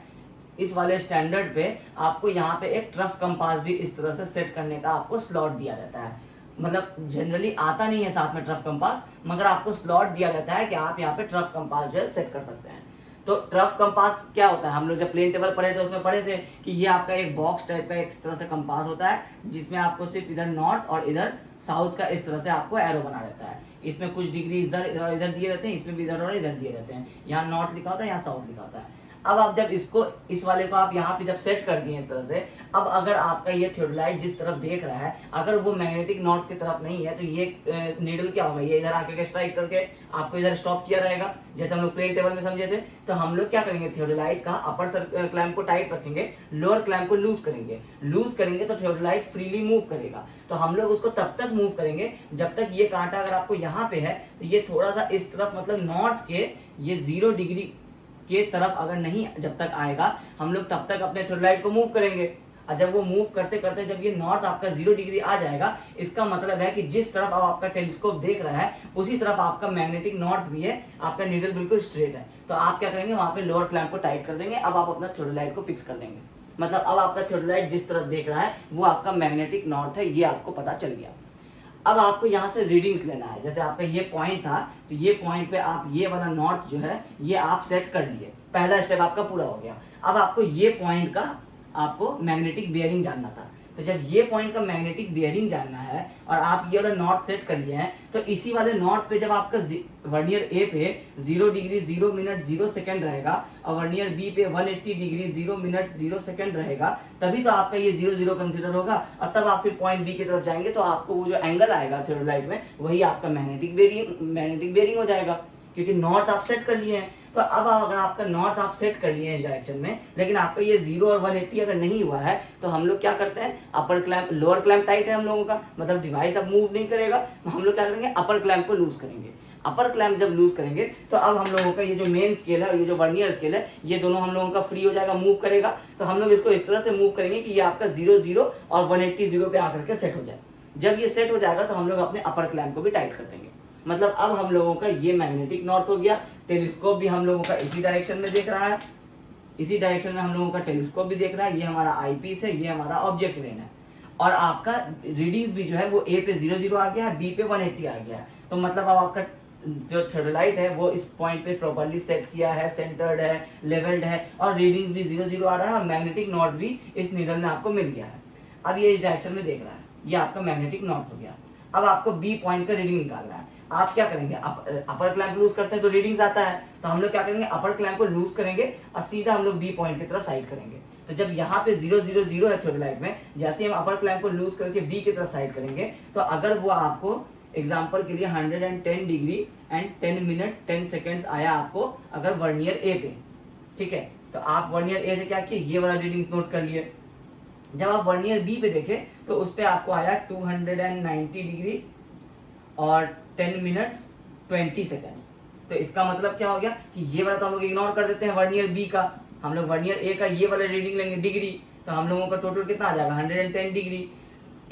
इस वाले स्टैंडर्ड पे आपको यहाँ पे एक ट्रफ कंपास भी इस तरह से सेट करने का आपको स्लॉट दिया जाता है। मतलब जनरली आता नहीं है साथ में ट्रफ कंपास, मगर आपको स्लॉट दिया जाता है कि आप यहाँ पे ट्रफ कंपास जो है सेट कर सकते हैं। तो ट्रफ कंपास क्या होता है, हम लोग जब प्लेन टेबल पढ़े थे उसमें पढ़े थे कि ये आपका एक बॉक्स टाइप का एक तरह से कंपास होता है, जिसमें आपको सिर्फ इधर नॉर्थ और इधर साउथ का इस तरह से आपको एरो बना रहता है। इसमें कुछ डिग्री इधर और इधर दिए रहते हैं, इसमें भी इधर और इधर दिए रहते हैं। यहाँ नॉर्थ लिखा होता है, यहाँ साउथ लिखा होता है। अब आप जब इसको इस वाले को आप यहाँ पे जब सेट कर दिए इस तरह से, अब अगर आपका ये थियोडोलाइट जिस तरफ देख रहा है, अगर वो मैग्नेटिक नॉर्थ की तरफ नहीं है, तो ये नीडल क्या होगा, ये इधर आके स्ट्राइक करके आपको इधर स्टॉप किया रहेगा, जैसे हम लोग प्लेन टेबल में समझे थे। तो हम लोग क्या करेंगे, थियोडोलाइट का अपर क्लैंप को टाइट रखेंगे, लोअर क्लैंप को लूज करेंगे। लूज करेंगे तो थियोडोलाइट फ्रीली मूव करेगा। तो हम लोग उसको तब तक मूव करेंगे जब तक ये कांटा अगर आपको यहाँ पे है तो ये थोड़ा सा इस तरफ, मतलब नॉर्थ के ये 0 डिग्री के तरफ अगर नहीं जब तक आएगा, हम लोग तब तक अपने थियोडोलाइट को मूव करेंगे। और जब वो मूव करते करते जब ये नॉर्थ आपका 0 डिग्री आ जाएगा, इसका मतलब है कि जिस तरफ अब आपका टेलीस्कोप देख रहा है उसी तरफ आपका मैग्नेटिक नॉर्थ भी है, आपका नीडल बिल्कुल स्ट्रेट है। तो आप क्या करेंगे, वहां पे लोअर क्लैंप को टाइट कर देंगे। अब आप अपना थियोडोलाइट को फिक्स कर देंगे, मतलब अब आपका थियोडोलाइट जिस तरफ देख रहा है वो आपका मैग्नेटिक नॉर्थ है, ये आपको पता चल गया। अब आपको यहाँ से रीडिंग्स लेना है। जैसे आपका ये पॉइंट था, तो ये पॉइंट पे आप ये वाला नॉर्थ जो है ये आप सेट कर लिए, पहला स्टेप आपका पूरा हो गया। अब आपको ये पॉइंट का आपको मैग्नेटिक बियरिंग जानना था। तो जब ये पॉइंट का मैग्नेटिक बियरिंग जानना है और आप ये वाला नॉर्थ सेट कर लिए हैं, तो इसी वाले नॉर्थ पे जब आपका वर्नियर ए पे 0 डिग्री 0 मिनट 0 सेकंड रहेगा और वर्नियर बी पे 180 डिग्री 0 मिनट 0 सेकंड रहेगा, तभी तो आपका ये 0 0 कंसिडर होगा। और तब आप फिर पॉइंट बी की तरफ जाएंगे तो आपको वो जो एंगल आएगा थियोडोलाइट में, वही आपका मैग्नेटिक बेयरिंग हो जाएगा, क्योंकि नॉर्थ आप सेट कर लिए हैं। तो अब अगर आपका नॉर्थ आप सेट कर लिए हैं इस डायरेक्शन में, लेकिन आपका ये 0 और 180 अगर नहीं हुआ है, तो हम लोग क्या करते हैं, अपर क्लैंप लोअर क्लैंप टाइट है हम लोगों का, मतलब डिवाइस अब मूव नहीं करेगा, तो हम लोग क्या करेंगे, अपर क्लैंप को लूज करेंगे। अपर क्लैंप जब लूज करेंगे तो अब हम लोगों का ये जो मेन स्केल है और ये जो वर्नियर स्केल है, ये दोनों हम लोगों का फ्री हो जाएगा, मूव करेगा। तो हम लोग इसको इस तरह से मूव करेंगे कि ये आपका 0 0 और 180 0 पे आकर के सेट हो जाए। जब ये सेट हो जाएगा तो हम लोग अपने अपर क्लैंप को भी टाइट कर देंगे। मतलब अब हम लोगों का ये मैग्नेटिक नॉर्थ हो गया। टेलीस्कोप भी हम लोगों का इसी डायरेक्शन में देख रहा है, इसी डायरेक्शन में हम लोगों का टेलीस्कोप भी देख रहा है। ये हमारा आई पीस है, ये हमारा ऑब्जेक्ट लेन है। और आपका रीडिंग्स भी जो है वो ए पे 0 0 आ गया है, बी पे 180 आ गया है। तो मतलब अब आपका जो थियोडोलाइट है वो इस पॉइंट पे प्रॉपर्ली सेट किया है, सेंटर्ड है, लेवल्ड है, और रीडिंग्स भी 0 0 आ रहा है, और मैग्नेटिक नॉर्थ भी इस नीडल में आपको मिल गया है। अब ये इस डायरेक्शन में देख रहा है, ये आपका मैग्नेटिक नॉर्थ हो गया। अब आपको बी पॉइंट का रीडिंग निकालना है। आप क्या करेंगे, अपर क्लैंप लूज करते हैं तो रीडिंग्स आता है, तो हम लोग क्या करेंगे, अपर क्लैंप को लूज करेंगे और सीधा हम लोग बी पॉइंट की तरफ साइड करेंगे। तो जब यहाँ पे 0 0 0 है थियोडोलाइट में, जैसे हम अपर क्लैंप को लूज करके बी की तरफ साइड करेंगे, तो अगर वो आपको एग्जाम्पल के लिए 110 डिग्री एंड 10 मिनट 10 सेकेंड्स आया आपको अगर वर्नियर ए पे, ठीक है, तो आप वर्नियर ए से क्या किए, ये वाला रीडिंग्स नोट कर लिए। जब आप वर्नियर बी पे देखे तो उस पे आपको आया 290 डिग्री और 10 मिनट्स 20 सेकेंड्स। तो इसका मतलब क्या हो गया कि ये वाला तो हम लोग इग्नोर कर देते हैं वर्नियर बी का, हम लोग वर्नियर ए का ये वाला रीडिंग लेंगे डिग्री। तो हम लोगों का टोटल कितना आ जाएगा 110 डिग्री।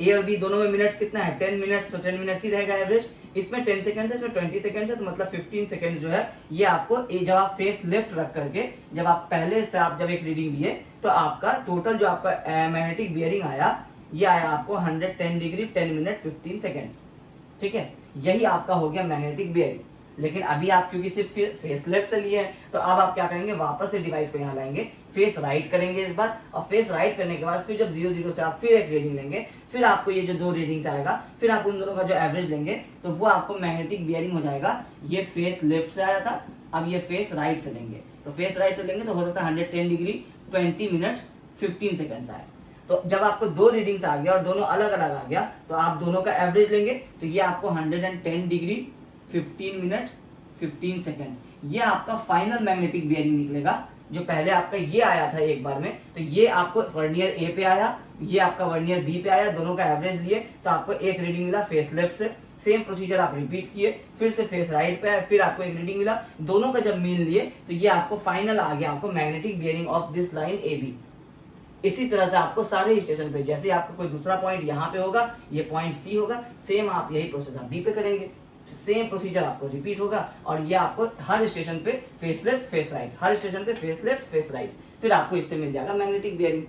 ए और बी दोनों में मिनट्स कितना है 10 मिनट्स, तो 10 मिनट्स ही रहेगा एवरेज। इसमें 10 सेकंड है, इसमें 20 सेकंड है, तो मतलब 15 सेकंड जो है ये आपको जब आप फेस लेफ्ट रख करके जब आप पहले से आप जब एक रीडिंग लिए तो आपका टोटल जो आपका मैग्नेटिक बियरिंग आया ये आया आपको 110 डिग्री 10 मिनट 15 सेकेंड्स। ठीक है, यही आपका हो गया मैग्नेटिक बियरिंग। लेकिन अभी आप क्योंकि सिर्फ फेस लेफ्ट से लिए हैं तो अब आप क्या करेंगे, वापस से डिवाइस को यहाँ लाएंगे, फेस राइट करेंगे इस बार, और फेस राइट करने के बाद फिर जब 0 0 से आप फिर एक रीडिंग लेंगे, फिर आपको ये जो दो रीडिंग्स आएगा, फिर आप उन दोनों का जो एवरेज लेंगे तो वो आपको मैग्नेटिक बियरिंग हो जाएगा। ये फेस लेफ्ट से आया था, अब ये फेस राइट से लेंगे, तो फेस राइट से लेंगे तो हो सकता है 110 डिग्री 20 मिनट 15 सेकेंड्स आए। तो जब आपको दो रीडिंग्स आ गया और दोनों अलग अलग आ गया तो आप दोनों का एवरेज लेंगे, तो ये आपको 110 डिग्री 15 मिनट 15 सेकेंड्स, ये आपका फाइनल मैग्नेटिक बियरिंग निकलेगा। जो पहले आपका ये आया था एक बार में, तो ये आपको वर्नियर ए पे आया, ये आपका वर्नियर बी पे आया, दोनों का एवरेज लिए तो आपको एक रीडिंग मिला फेस लेफ्ट से। सेम प्रोसीजर आप रिपीट किए, फिर से फेस राइट पे आया, फिर आपको एक रीडिंग मिला, दोनों का जब मीन लिए तो ये आपको फाइनल आ गया आपको magnetic bearing of this line A B. इसी तरह से आपको सारे स्टेशन पे, जैसे आपको कोई दूसरा पॉइंट यहाँ पे होगा, ये पॉइंट सी होगा, सेम आप यही प्रोसेस आप बी पे करेंगे, सेम प्रोसीजर आपको रिपीट होगा। और ये आपको हर स्टेशन पे फेस लेफ्ट फेस राइट, हर स्टेशन पे फेस लेफ्ट फेस राइट, फिर आपको इससे मिल जाएगा मैग्नेटिक बियरिंग।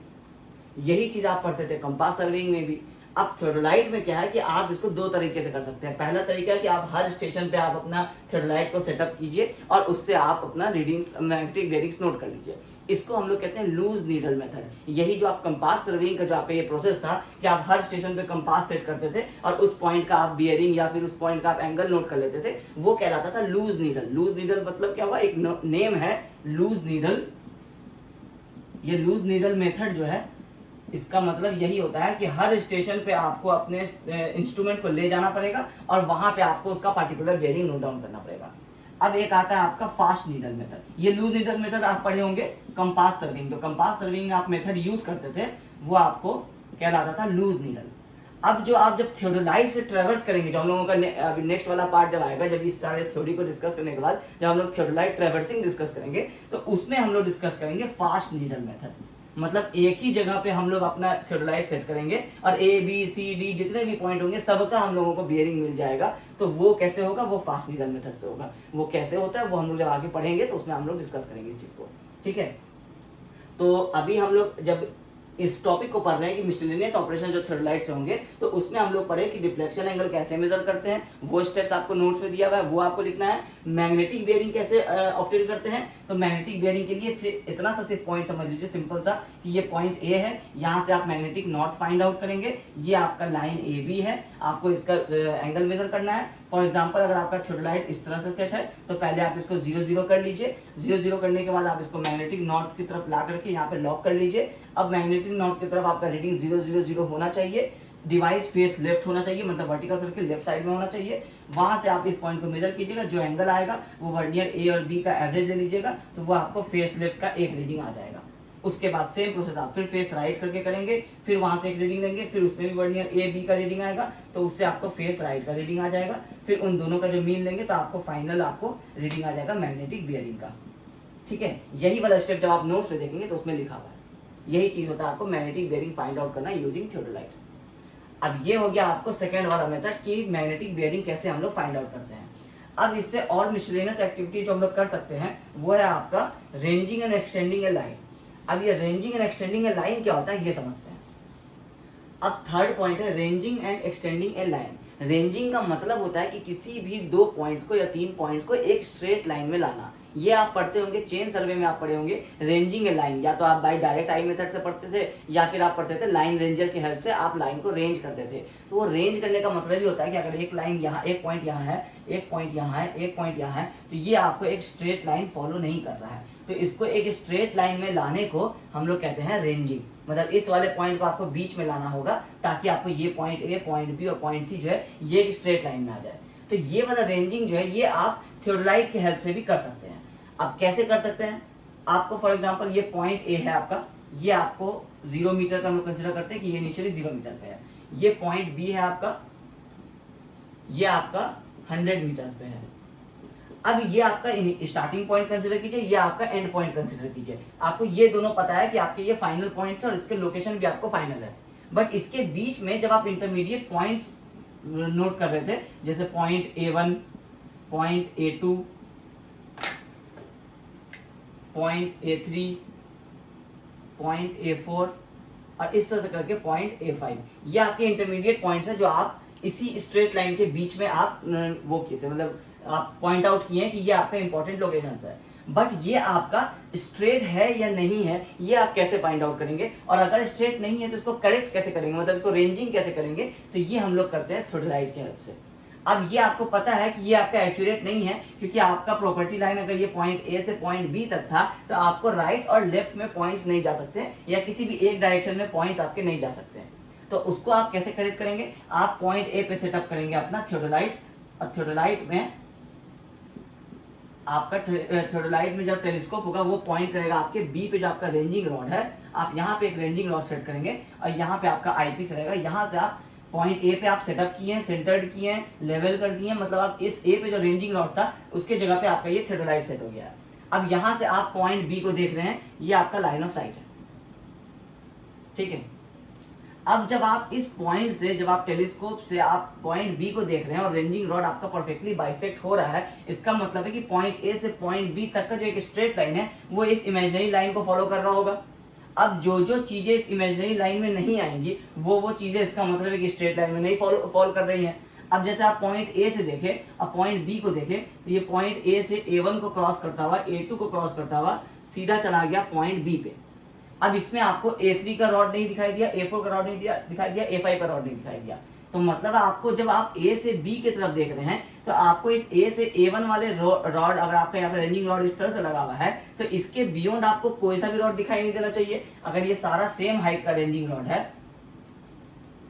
यही चीज आप पढ़ते थे कंपास सर्वेइंग में भी। अब थियोडोलाइट में क्या है कि आप इसको दो तरीके से कर सकते हैं। पहला तरीका है कि आप हर स्टेशन पे आप अपना थियोडोलाइट को सेटअप कीजिए और उससे आप अपना रीडिंग्स, मैग्नेटिक बेयरिंग्स नोट कर लीजिए। इसको हम लोग कहते हैं लूज नीडल मेथड। यही जो आप कंपास सर्विंग का जो आपका ये प्रोसेस था कि आप हर स्टेशन पे कंपास सेट करते थे और उस पॉइंट का आप बियरिंग या फिर उस पॉइंट का आप एंगल नोट कर लेते थे, वो कहलाता था लूज नीडल। लूज नीडल मतलब क्या हुआ, एक नेम है लूज नीडल। ये लूज नीडल मेथड जो है इसका मतलब यही होता है कि हर स्टेशन पे आपको अपने इंस्ट्रूमेंट को ले जाना पड़ेगा और वहां पे आपको उसका पार्टिकुलर बेयरिंग नोट डाउन करना पड़ेगा। अब एक आता है आपका फास्ट नीडल मेथड। ये लूज नीडल मेथड आप पढ़े होंगे कंपास सर्विंग। तो कंपास सर्विंग में आप मेथड यूज करते थे वो आपको कहलाता था लूज नीडल। अब जो आप जब थियोडोलाइट से ट्रेवर्स करेंगे, जो हम लोगों का नेक्स्ट वाला पार्ट जब आएगा, जब इस सारे थ्योरी को डिस्कस करने के बाद जब हम लोग थियोडोलाइट ट्रेवर्सिंग डिस्कस करेंगे तो उसमें हम लोग डिस्कस करेंगे फास्ट नीडल मेथड। मतलब एक ही जगह पे हम लोग अपना थियोडोलाइट सेट करेंगे और ए बी सी डी जितने भी पॉइंट होंगे सबका हम लोगों को बियरिंग मिल जाएगा। तो वो कैसे होगा, वो फास्ट नीडल मेथड से होगा। वो कैसे होता है वो हम लोग जब आगे पढ़ेंगे तो उसमें हम लोग डिस्कस करेंगे इस चीज को, ठीक है। तो अभी हम लोग जब इस टॉपिक को पढ़ रहे हैं कि मिसलेनियस ऑपरेशन जो थियोडोलाइट से होंगे, तो उसमें हम लोग पढ़े कि डिफ्लेक्शन एंगल कैसे मेजर करते हैं, वो स्टेप्स आपको नोट्स में दिया हुआ है, वो आपको लिखना है। मैग्नेटिक बेयरिंग कैसे ऑब्टेन करते हैं, तो मैग्नेटिक बेयरिंग के लिए इतना सा सिर्फ पॉइंट समझ लीजिए सिंपल सा कि ये पॉइंट ए है, यहाँ से आप मैग्नेटिक नॉट फाइंड आउट करेंगे। ये आपका लाइन ए बी है, आपको इसका एंगल मेजर करना है। फॉर एग्जाम्पल अगर आपका थियोडोलाइट इस तरह से सेट है तो पहले आप इसको 0 0 कर लीजिए। 0 0 करने के बाद आप इसको मैग्नेटिक नॉट की तरफ ला करके यहाँ पे लॉक कर लीजिए। अब मैग्नेटिक नॉट की तरफ आपका रीडिंग 0 0 0 होना चाहिए। डिवाइस फेस लेफ्ट होना चाहिए, मतलब वर्टिकल सर्किल लेफ्ट साइड में होना चाहिए। वहां से आप इस पॉइंट को मेजर कीजिएगा, जो एंगल आएगा वो वर्नियर ए और बी का एवरेज ले लीजिएगा, तो वो आपको फेस लेफ्ट का एक रीडिंग आ जाएगा। उसके बाद सेम प्रोसेस आप फिर फेस राइट करके करेंगे, फिर वहां से एक रीडिंग लेंगे, फिर उसमें भी वर्नियर ए बी का रीडिंग आएगा, तो उससे आपको फेस राइट का रीडिंग आ जाएगा। फिर उन दोनों का जो मीन लेंगे तो आपको फाइनल आपको रीडिंग आ जाएगा मैग्नेटिक बियरिंग का, ठीक है। यही वाला स्टेप जब आप नोट्स में देखेंगे तो उसमें लिखा हुआ है। यही चीज होता है आपको मैग्नेटिक बियरिंग फाइंड आउट करना यूजिंग थियोडोलाइट। अब ये हो गया आपको सेकेंड वाला मेथड कि मैग्नेटिक बियरिंग कैसे हम लोग फाइंड आउट करते हैं। अब इससे और मिसलेनियस एक्टिविटी जो हम लोग कर सकते हैं वो है आपका ranging and extending a line. अब ये ranging and extending a line क्या होता है ये समझते हैं। अब थर्ड पॉइंट है ranging and extending a line. Ranging का मतलब होता है कि किसी भी दो पॉइंट्स को या तीन पॉइंट्स को एक स्ट्रेट लाइन में लाना। ये आप पढ़ते होंगे चेन सर्वे में, आप पढ़े होंगे रेंजिंग ए लाइन, या तो आप बाय डायरेक्ट आई मेथड से पढ़ते थे या फिर आप पढ़ते थे लाइन रेंजर की हेल्प से आप लाइन को रेंज करते थे। तो वो रेंज करने का मतलब ही होता है कि अगर एक लाइन यहाँ, एक पॉइंट यहाँ है, एक पॉइंट यहाँ है, एक पॉइंट यहाँ है, तो ये आपको एक स्ट्रेट लाइन फॉलो नहीं कर रहा है। तो इसको एक स्ट्रेट लाइन में लाने को हम लोग कहते हैं रेंजिंग। मतलब इस वाले पॉइंट को आपको बीच में लाना होगा ताकि आपको ये पॉइंट ए, पॉइंट बी और पॉइंट सी जो है ये एक स्ट्रेट लाइन में आ जाए। तो ये वाला रेंजिंग जो है ये आप थियोडोलाइट की हेल्प से भी कर सकते हैं। अब कैसे कर सकते हैं, आपको फॉर एग्जांपल ये पॉइंट ए है आपका, ये आपको 0 मीटर का हम लोग कंसिडर करते हैं कि ये इनिशियली 0 मीटर पे है। ये पॉइंट बी है आपका, ये आपका 100 मीटर पे है। अब ये आपका स्टार्टिंग पॉइंट कंसिडर कीजिए, ये आपका एंड पॉइंट कंसिडर कीजिए। आपको ये दोनों पता है कि आपके ये फाइनल पॉइंट्स और इसके लोकेशन भी आपको फाइनल है। बट इसके बीच में जब आप इंटरमीडिएट पॉइंट्स नोट कर रहे थे, जैसे point A1, point A2, point A3, point A4 और इस तरह से करके पॉइंट A5, ये आपके इंटरमीडिएट पॉइंट्स हैं जो आप इसी स्ट्रेट लाइन के बीच में आप वो किए थे, मतलब आप पॉइंट आउट किए हैं कि ये आपका इंपॉर्टेंट लोकेशन है। बट ये आपका स्ट्रेट है या नहीं है ये आप कैसे फाइंड आउट करेंगे, और अगर स्ट्रेट नहीं है तो इसको करेक्ट कैसे करेंगे, मतलब इसको रेंजिंग कैसे करेंगे, तो ये हम लोग करते हैं थियोडोलाइट की हेल्प से। अब ये आपको पता है कि ये आपका एक्यूरेट नहीं है क्योंकि आपका प्रॉपर्टी लाइन अगर ये पॉइंट ए से पॉइंट बी तक था तो आपको राइट और लेफ्ट में पॉइंट्स नहीं जा सकते या किसी भी एक डायरेक्शन में पॉइंट्स आपके नहीं जा सकते। तो उसको आप कैसे करेक्ट करेंगे, आप पॉइंट ए पे सेटअप करेंगे अपना थियोडोलाइट, और थियोडोलाइट में आपका थियोडोलाइट में जब टेलीस्कोप होगा वो पॉइंट करेगा आपके बी पे जो आपका रेंजिंग रॉड है, आप यहाँ पे एक रेंजिंग रॉड सेट करेंगे और यहाँ पे आपका आईपीस रहेगा। यहाँ से आप पॉइंट ए पे आप सेटअप किए हैं, सेंटर्ड किए हैं, लेवल कर दिए, मतलब आप इस ए पे जो रेंजिंग रॉड था उसके जगह पे आपका ये थियोडोलाइट सेट हो गया है। अब यहाँ से आप पॉइंट बी को देख रहे हैं, ये आपका लाइन ऑफ साइट है, ठीक है। अब जब आप इस पॉइंट से, जब आप टेलीस्कोप से आप पॉइंट बी को देख रहे हैं और रेंजिंग रॉड आपका परफेक्टली बाइसेक्ट हो रहा है, इसका मतलब है कि पॉइंट ए से पॉइंट बी तक का जो एक स्ट्रेट लाइन है वो इस इमेजिनरी लाइन को फॉलो कर रहा होगा। अब जो जो चीजें इस इमेजिनरी लाइन में नहीं आएंगी वो चीजें इसका मतलब है कि स्ट्रेट लाइन में नहीं फॉलो कर रही हैं। अब जैसे आप पॉइंट ए से देखें, अब पॉइंट बी को देखें, तो ये पॉइंट ए से A1 को क्रॉस करता हुआ A2 को क्रॉस करता हुआ सीधा चला गया पॉइंट बी पे। अब इसमें आपको A3 का रॉड नहीं दिखाई दिया, A4 का रॉड नहीं दिखाई दिया, A5 का रॉड नहीं दिखाई दिया। तो मतलब आपको जब आप A से B की तरफ देख रहे हैं तो आपको इस A से A1 वाले रॉड, अगर आपका यहाँ पे रेंजिंग रॉड इस तरह से लगा हुआ है तो इसके बियॉन्ड आपको कोई सा भी रॉड दिखाई नहीं देना चाहिए। अगर ये सारा सेम हाइट का रेंजिंग रॉड है,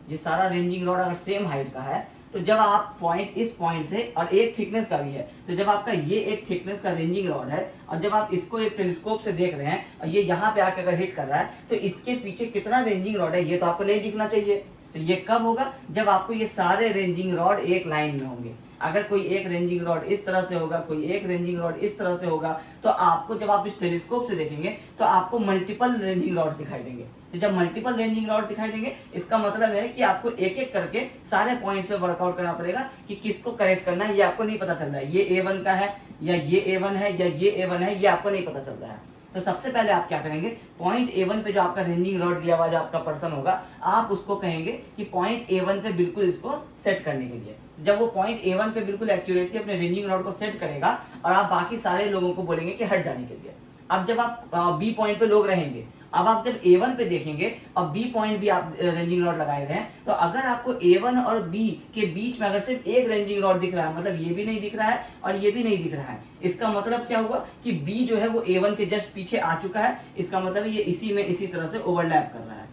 ये सारा रेंजिंग रॉड अगर सेम हाइट का है, तो जब आप पॉइंट इस पॉइंट से, और एक थिकनेस का भी है, तो जब आपका ये एक थिकनेस का रेंजिंग रॉड है और जब आप इसको एक टेलीस्कोप से देख रहे हैं और ये यहाँ पे आकर अगर हिट कर रहा है तो इसके पीछे कितना रेंजिंग रॉड है ये तो आपको नहीं दिखना चाहिए। तो ये कब होगा? जब आपको ये सारे रेंजिंग रॉड एक लाइन में होंगे। अगर कोई एक रेंजिंग रॉड इस तरह से होगा, कोई एक रेंजिंग रॉड इस तरह से होगा, तो आपको जब आप इस टेलीस्कोप से देखेंगे तो आपको मल्टीपल रेंजिंग रॉड्स दिखाई देंगे। तो जब मल्टीपल रेंजिंग रॉड दिखाई देंगे इसका मतलब है कि आपको एक एक करके सारे पॉइंट्स पे वर्कआउट करना पड़ेगा कि किसको करेक्ट करना है। ये आपको नहीं पता चल रहा है ये A1 का है या ये A1 है या ये A1 है, ये आपको नहीं पता चल रहा है। तो सबसे पहले आप क्या करेंगे, पॉइंट A1 पे जो आपका रेंजिंग रॉड दिया हुआ जो आपका पर्सन होगा, आप उसको कहेंगे कि पॉइंट A1 पे बिल्कुल इसको सेट करने के लिए। जब वो पॉइंट A1 पे बिल्कुल एक्यूरेटली अपने रेंजिंग रॉड को सेट करेगा और आप बाकी सारे लोगों को बोलेंगे कि हट जाने के लिए। अब जब आप बी पॉइंट पे लोग रहेंगे, अब आप जब A1 पे देखेंगे और बी पॉइंट भी आप रेंजिंग रॉड लगाए हुए हैं, तो अगर आपको A1 और B के बीच में अगर सिर्फ एक रेंजिंग रॉड दिख रहा है, मतलब ये भी नहीं दिख रहा है और ये भी नहीं दिख रहा है, इसका मतलब क्या हुआ कि B जो है वो A1 के जस्ट पीछे आ चुका है। इसका मतलब है ये इसी में इसी तरह से ओवरलैप कर रहा है।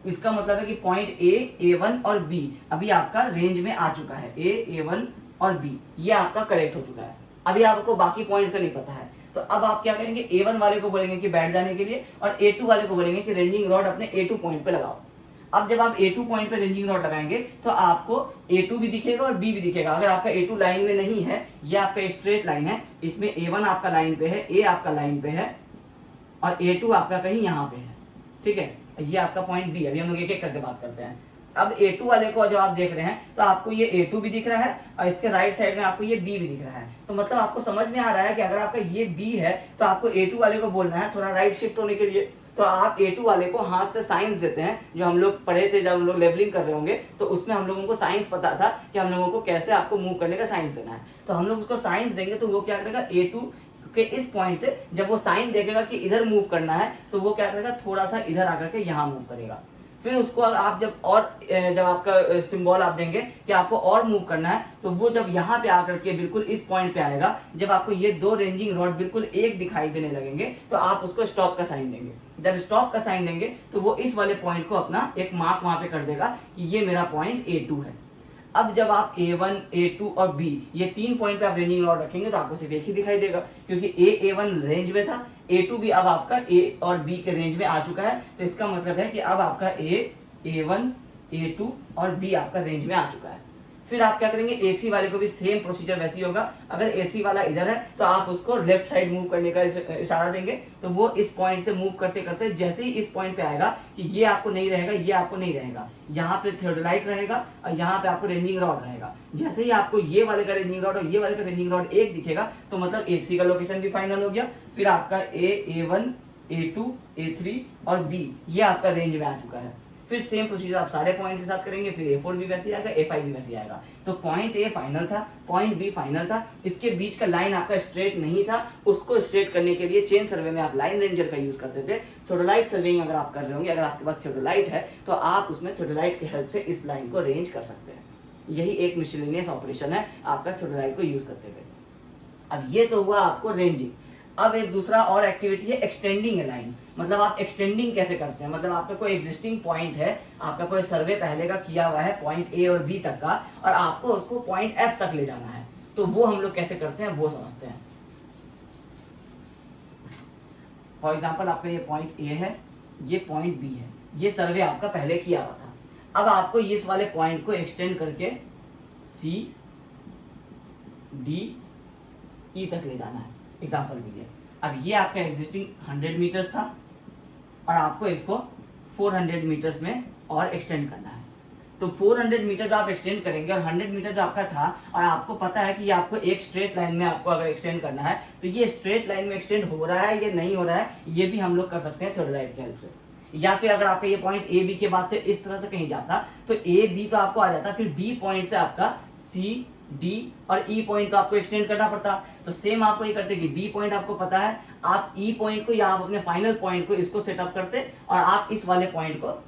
इसका मतलब है कि पॉइंट A1 और B अभी आपका रेंज में आ चुका है। A1 और B ये आपका करेक्ट हो चुका है। अभी आपको बाकी पॉइंट का नहीं पता है, तो अब आप क्या करेंगे, A1 वाले को बोलेंगे कि बैठ जाने के लिए और A2 वाले को बोलेंगे कि रेंजिंग रॉड अपने A2 पॉइंट पे लगाओ। अब जब आप A2 पॉइंट पे रेंजिंग रॉड लगाएंगे तो आपको A2 भी दिखेगा और B भी दिखेगा। अगर आपका A2 लाइन में नहीं है, ये आपका स्ट्रेट लाइन है, इसमें A1 आपका लाइन पे है, A आपका लाइन पे है और A2 आपका कहीं यहाँ पे है, ठीक है। ये आपका पॉइंट B। अभी हम लोग एक एक करके बात करते हैं। अब A2 वाले को जो आप देख रहे हैं तो आपको ये A2 भी दिख रहा है और इसके राइट साइड में आपको ये B भी दिख रहा है। तो मतलब आपको समझ में आ रहा है कि अगर आपका ये B है तो आपको A2 वाले को बोलना है थोड़ा राइट शिफ्ट होने के लिए। तो आप A2 वाले को हाथ से साइंस देते हैं, जो हम लोग पढ़े थे जब हम लोग लेवलिंग कर रहे होंगे, तो उसमें हम लोगों को साइंस पता था कि हम लोगों को कैसे आपको मूव करने का साइंस देना है। तो हम लोग उसको साइंस देंगे तो वो क्या करेगा, A2 के इस पॉइंट से जब वो साइन देखेगा कि इधर मूव करना है तो वो क्या करेगा, थोड़ा सा इधर आकर के यहाँ मूव करेगा। फिर उसको आप जब आपका सिंबल आप देंगे कि आपको और मूव करना है, तो वो जब यहाँ पे आकर के बिल्कुल इस पॉइंट पे आएगा, जब आपको ये दो रेंजिंग रॉड बिल्कुल एक दिखाई देने लगेंगे तो आप उसको स्टॉप का साइन देंगे। जब स्टॉप का साइन देंगे तो वो इस वाले पॉइंट को अपना एक मार्क वहां पे कर देगा कि ये मेरा पॉइंट A2 है। अब जब आप A1, A2 और B ये तीन पॉइंट पे आप रेंजिंग रॉड रखेंगे तो आपको सिर्फ एक ही दिखाई देगा, क्योंकि A1 रेंज में था, A2 भी अब आपका A और B के रेंज में आ चुका है। तो इसका मतलब है कि अब आपका A1, A2 और B आपका रेंज में आ चुका है। फिर आप क्या करेंगे, A3 वाले को भी सेम प्रोसीजर वैसे ही होगा। अगर A3 वाला इधर है तो आप उसको लेफ्ट साइड मूव करने का इशारा देंगे, तो वो इस पॉइंट से मूव करते करते जैसे ही इस पॉइंट पे आएगा कि ये आपको नहीं रहेगा, ये आपको नहीं रहेगा, यहाँ पे थियोडोलाइट रहेगा और यहाँ पे आपको रेंजिंग रॉड रहेगा। जैसे ही आपको ये वाले का रेंजिंग रॉड और ये वाले का रेंजिंग रॉड एक दिखेगा तो मतलब A3 का लोकेशन भी फाइनल हो गया। फिर आपका A1, A2, A3 और B ये आपका रेंज में आ चुका है। फिर सेम प्रोसीजर आप सारे पॉइंट के साथ करेंगे, फिर A4 भी वैसे आएगा, A5 भी वैसे आएगा। तो पॉइंट A फाइनल था, पॉइंट B फाइनल था, इसके बीच का लाइन आपका स्ट्रेट नहीं था। उसको स्ट्रेट करने के लिए चेन सर्वे में आप लाइन रेंजर का यूज करते थे। थियोडोलाइट सर्वेइंग अगर आप कर रहे होंगे, अगर आपके पास थियोडोलाइट है तो आप उसमें थियोडोलाइट की हेल्प से इस लाइन को रेंज कर सकते हैं। यही एक मिसलेनियस ऑपरेशन है आपका थियोडोलाइट को यूज करते हुए। अब ये तो हुआ आपको रेंजिंग। अब एक दूसरा और एक्टिविटी है एक्सटेंडिंग ए लाइन। मतलब आप एक्सटेंडिंग कैसे करते हैं, मतलब आपका कोई एग्जिस्टिंग पॉइंट है, आपका कोई सर्वे पहले का किया हुआ है पॉइंट A और B तक का, और आपको उसको पॉइंट F तक ले जाना है, तो वो हम लोग कैसे करते हैं वो समझते हैं। फॉर एग्जाम्पल आपका ये पॉइंट A है, ये पॉइंट B है, ये सर्वे आपका पहले किया हुआ था। अब आपको इस वाले पॉइंट को एक्सटेंड करके C, D, E तक ले जाना है एग्जाम्पल के लिए। अब ये आपका एग्जिस्टिंग 100 मीटर्स था और आपको इसको 400 मीटर्स में और एक्सटेंड करना है। तो 400 मीटर जो आप एक्सटेंड करेंगे और 100 मीटर जो आपका था, और आपको पता है कि ये आपको एक स्ट्रेट लाइन में आपको अगर एक्सटेंड करना है, तो ये स्ट्रेट लाइन में एक्सटेंड हो रहा है या नहीं हो रहा है, ये भी हम लोग कर सकते हैं थियोडोलाइट की हेल्प से। या फिर अगर आपका ये पॉइंट ए बी के बाद से इस तरह से कहीं जाता तो ए बी तो आपको आ जाता, फिर बी पॉइंट से आपका सी डी और ई पॉइंट को आपको एक्सटेंड करना पड़ता। तो सेम आपको ये करते कि बी पॉइंट आपको पता है, आप ई पॉइंट को या आप अपने फाइनल पॉइंट को इसको सेटअप करते और आप इस वाले पॉइंट को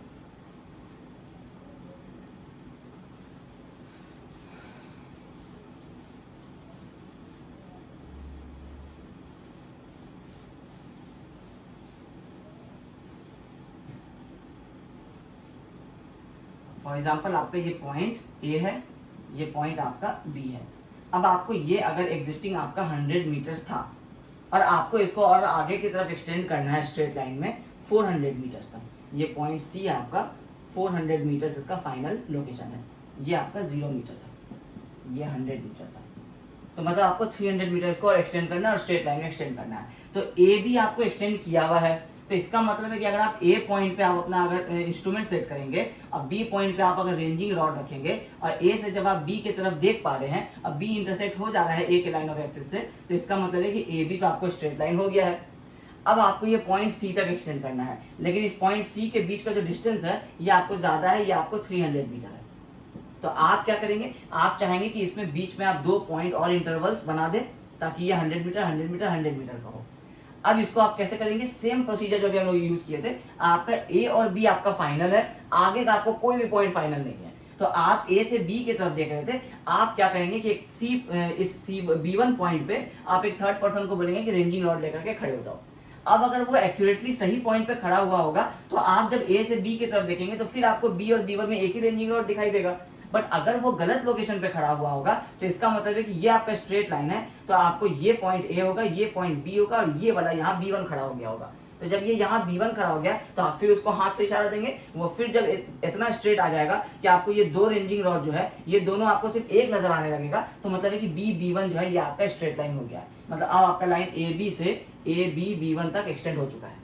फॉर एग्जाम्पल आपका ये पॉइंट ए है, ये पॉइंट आपका बी है। अब आपको ये अगर एग्जिस्टिंग आपका 100 मीटर्स था और आपको इसको और आगे की तरफ एक्सटेंड करना है स्ट्रेट लाइन में 400 मीटर्स तक, ये पॉइंट सी है आपका 400 मीटर्स इसका फाइनल लोकेशन है, ये आपका 0 मीटर था, ये 100 मीटर था। तो मतलब आपको 300 मीटर इसको और एक्सटेंड करना है और स्ट्रेट लाइन में एक्सटेंड करना है। तो ए भी आपको एक्सटेंड किया हुआ है, तो इसका मतलब है कि अगर आप ए पॉइंट पे आप अपना अगर इंस्ट्रूमेंट सेट करेंगे और बी पॉइंट पे आप अगर रेंजिंग रॉड रखेंगे और ए से जब आप बी की तरफ देख पा रहे हैं, अब बी इंटरसेक्ट हो जा रहा है ए के लाइन ऑफ एक्सिस से, तो इसका मतलब है कि ए बी तो आपको स्ट्रेट लाइन हो गया है। अब आपको ये पॉइंट सी तक एक्सटेंड करना है, लेकिन इस पॉइंट सी के बीच का जो डिस्टेंस है ये आपको ज्यादा है, ये आपको 300 मीटर है। तो आप क्या करेंगे, आप चाहेंगे कि इसमें बीच में आप 2 पॉइंट और इंटरवल्स बना दें ताकि ये 100 मीटर 100 मीटर 100 मीटर का हो। अब इसको आप कैसे करेंगे, सेम प्रोसीजर जो भी हम लोग यूज किए थे, आपका ए और बी आपका फाइनल है, आगे का आपको कोई भी पॉइंट फाइनल नहीं है। तो आप ए से बी की तरफ देख रहे थे, आप क्या करेंगे कि इस सी B1 पॉइंट पे आप एक थर्ड पर्सन को बोलेंगे कि रेंजिंग रॉड लेकर के खड़े हो जाओ। अब अगर वो एक्यूरेटली सही पॉइंट पे खड़ा हुआ होगा तो आप जब ए से बी की तरफ देखेंगे तो फिर आपको बी और B1 में एक ही रेंजिंग रॉड दिखाई देगा। बट अगर वो गलत लोकेशन पे खड़ा हुआ होगा तो इसका मतलब है कि ये आपका स्ट्रेट लाइन है, तो आपको ये पॉइंट ए होगा, ये पॉइंट बी होगा और ये वाला यहाँ B1 खड़ा हो गया होगा। तो जब ये यहाँ B1 खड़ा हो गया तो आप फिर उसको हाथ से इशारा देंगे, वो फिर जब इतना स्ट्रेट आ जाएगा कि आपको ये 2 रेंजिंग रॉड जो है ये दोनों आपको सिर्फ एक नजर आने लगेगा, तो मतलब है कि B1 जो है ये आपका स्ट्रेट लाइन हो गया है। मतलब अब आपका लाइन AB से B1 तक एक्सटेंड हो चुका है।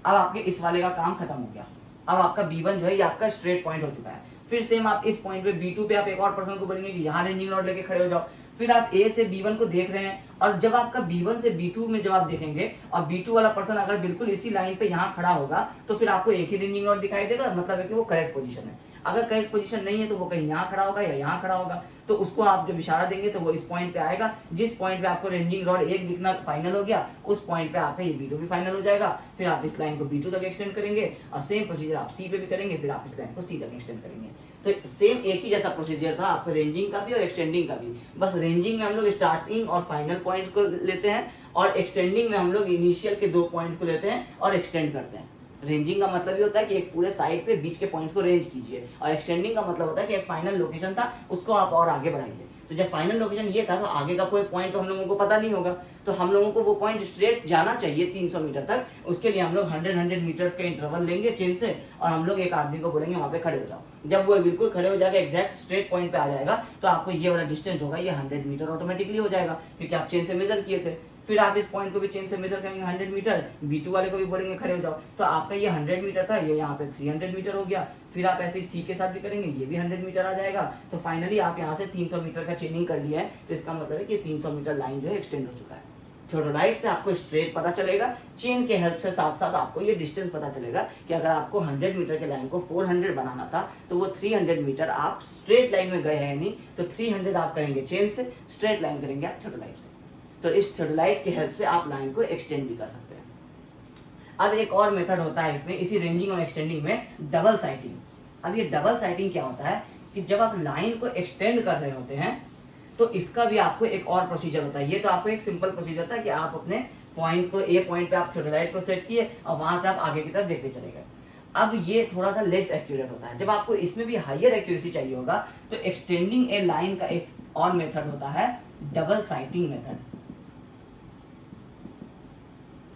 अब आपके इस वाले का काम खत्म हो गया, अब आपका B1 जो है ये आपका स्ट्रेट पॉइंट हो चुका है। फिर सेम आप इस पॉइंट पे B2 पे आप एक और पर्सन को बोलेंगे कि यहाँ रेंजिंग रॉड लेके खड़े हो जाओ। फिर आप A से B1 को देख रहे हैं और जब आपका B1 से B2 में जब आप देखेंगे और B2 वाला पर्सन अगर बिल्कुल इसी लाइन पे यहाँ खड़ा होगा तो फिर आपको एक ही रेंजिंग रॉड दिखाई देगा, मतलब है कि वो करेक्ट पोजीशन है। अगर करेक्ट पोजीशन नहीं है तो वो कहीं यहाँ खड़ा होगा या यहाँ खड़ा होगा, तो उसको आप जब इशारा देंगे तो वो इस पॉइंट पे आएगा। जिस पॉइंट पे आपको रेंजिंग रॉड एक दिखना फाइनल हो गया, उस पॉइंट पे आपका ये B2 भी फाइनल हो जाएगा। फिर आप इस लाइन को B2 तक एक्सटेंड करेंगे और सेम प्रोसीजर आप C पे भी करेंगे, फिर आप इस लाइन को C तक एक्सटेंड करेंगे। तो सेम एक ही जैसा प्रोसीजर था आपको रेंजिंग का भी और एक्सटेंडिंग का भी। बस रेंजिंग में हम लोग स्टार्टिंग और फाइनल पॉइंट्स को लेते हैं और एक्सटेंडिंग में हम लोग इनिशियल के 2 पॉइंट्स को लेते हैं और एक्सटेंड करते हैं। रेंजिंग का मतलब ये होता है कि एक पूरे साइड पे बीच के पॉइंट्स को रेंज कीजिए, और एक्सटेंडिंग का मतलब होता है कि एक फाइनल लोकेशन था उसको आप और आगे बढ़ाइए। तो जब फाइनल लोकेशन ये था तो आगे का कोई पॉइंट तो हम लोगों को पता नहीं होगा, तो हम लोगों को वो पॉइंट स्ट्रेट जाना चाहिए 300 मीटर तक। उसके लिए हम लोग 100 मीटर्स का इंटरवल लेंगे चेन से और हम लोग एक आदमी को बोलेंगे वहां पे खड़े हो जाओ। जब वो बिल्कुल खड़े हो जाएगा, एग्जैक्ट स्ट्रेट पॉइंट पे आ जाएगा, तो आपको ये वाला डिस्टेंस होगा ये 100 मीटर ऑटोमेटिकली हो जाएगा, क्योंकि आप चेन से मेजर किए थे। फिर आप इस पॉइंट को भी चेन से मेजर करेंगे 100 मीटर, B2 वाले को भी बोलेंगे खड़े हो जाओ, तो आपका ये 100 मीटर था, ये यहाँ पे 300 मीटर हो गया। फिर आप ऐसे ही C के साथ भी करेंगे, ये भी 100 मीटर आ जाएगा। तो फाइनली आप यहाँ से 300 मीटर का चेनिंग कर लिया है, तो इसका मतलब है कि 300 मीटर लाइन जो है एक्सटेंड हो चुका है। थियोडोलाइट से आपको स्ट्रेट पता चलेगा, चेन के हेल्प से साथ साथ आपको ये डिस्टेंस पता चलेगा कि अगर आपको 100 मीटर के लाइन को 400 बनाना था तो वो 300 मीटर आप स्ट्रेट लाइन में गए हैं नहीं, तो 300 आप करेंगे चेन से, स्ट्रेट लाइन करेंगे आप थियोडोलाइट से। तो इस थियोडोलाइट की हेल्प से आप लाइन को एक्सटेंड भी कर सकते हैं। अब एक और मेथड होता है इसमें, इसी रेंजिंग और एक्सटेंडिंग में, डबल साइटिंग। अब ये डबल साइटिंग क्या होता है कि जब आप लाइन को एक्सटेंड कर रहे होते हैं तो इसका भी आपको एक और प्रोसीजर होता है। ये तो आपको एक सिंपल प्रोसीजर था कि आप अपने पॉइंट को ए पॉइंट पे आप थियोडोलाइट को सेट किए और वहां से आप आगे की तरफ देखते चले गए। अब ये थोड़ा सा लेस एक्यूरेट होता है। जब आपको इसमें भी हायर एक्यूरेसी चाहिए होगा तो एक्सटेंडिंग ए लाइन का एक और मेथड होता है double sighting method.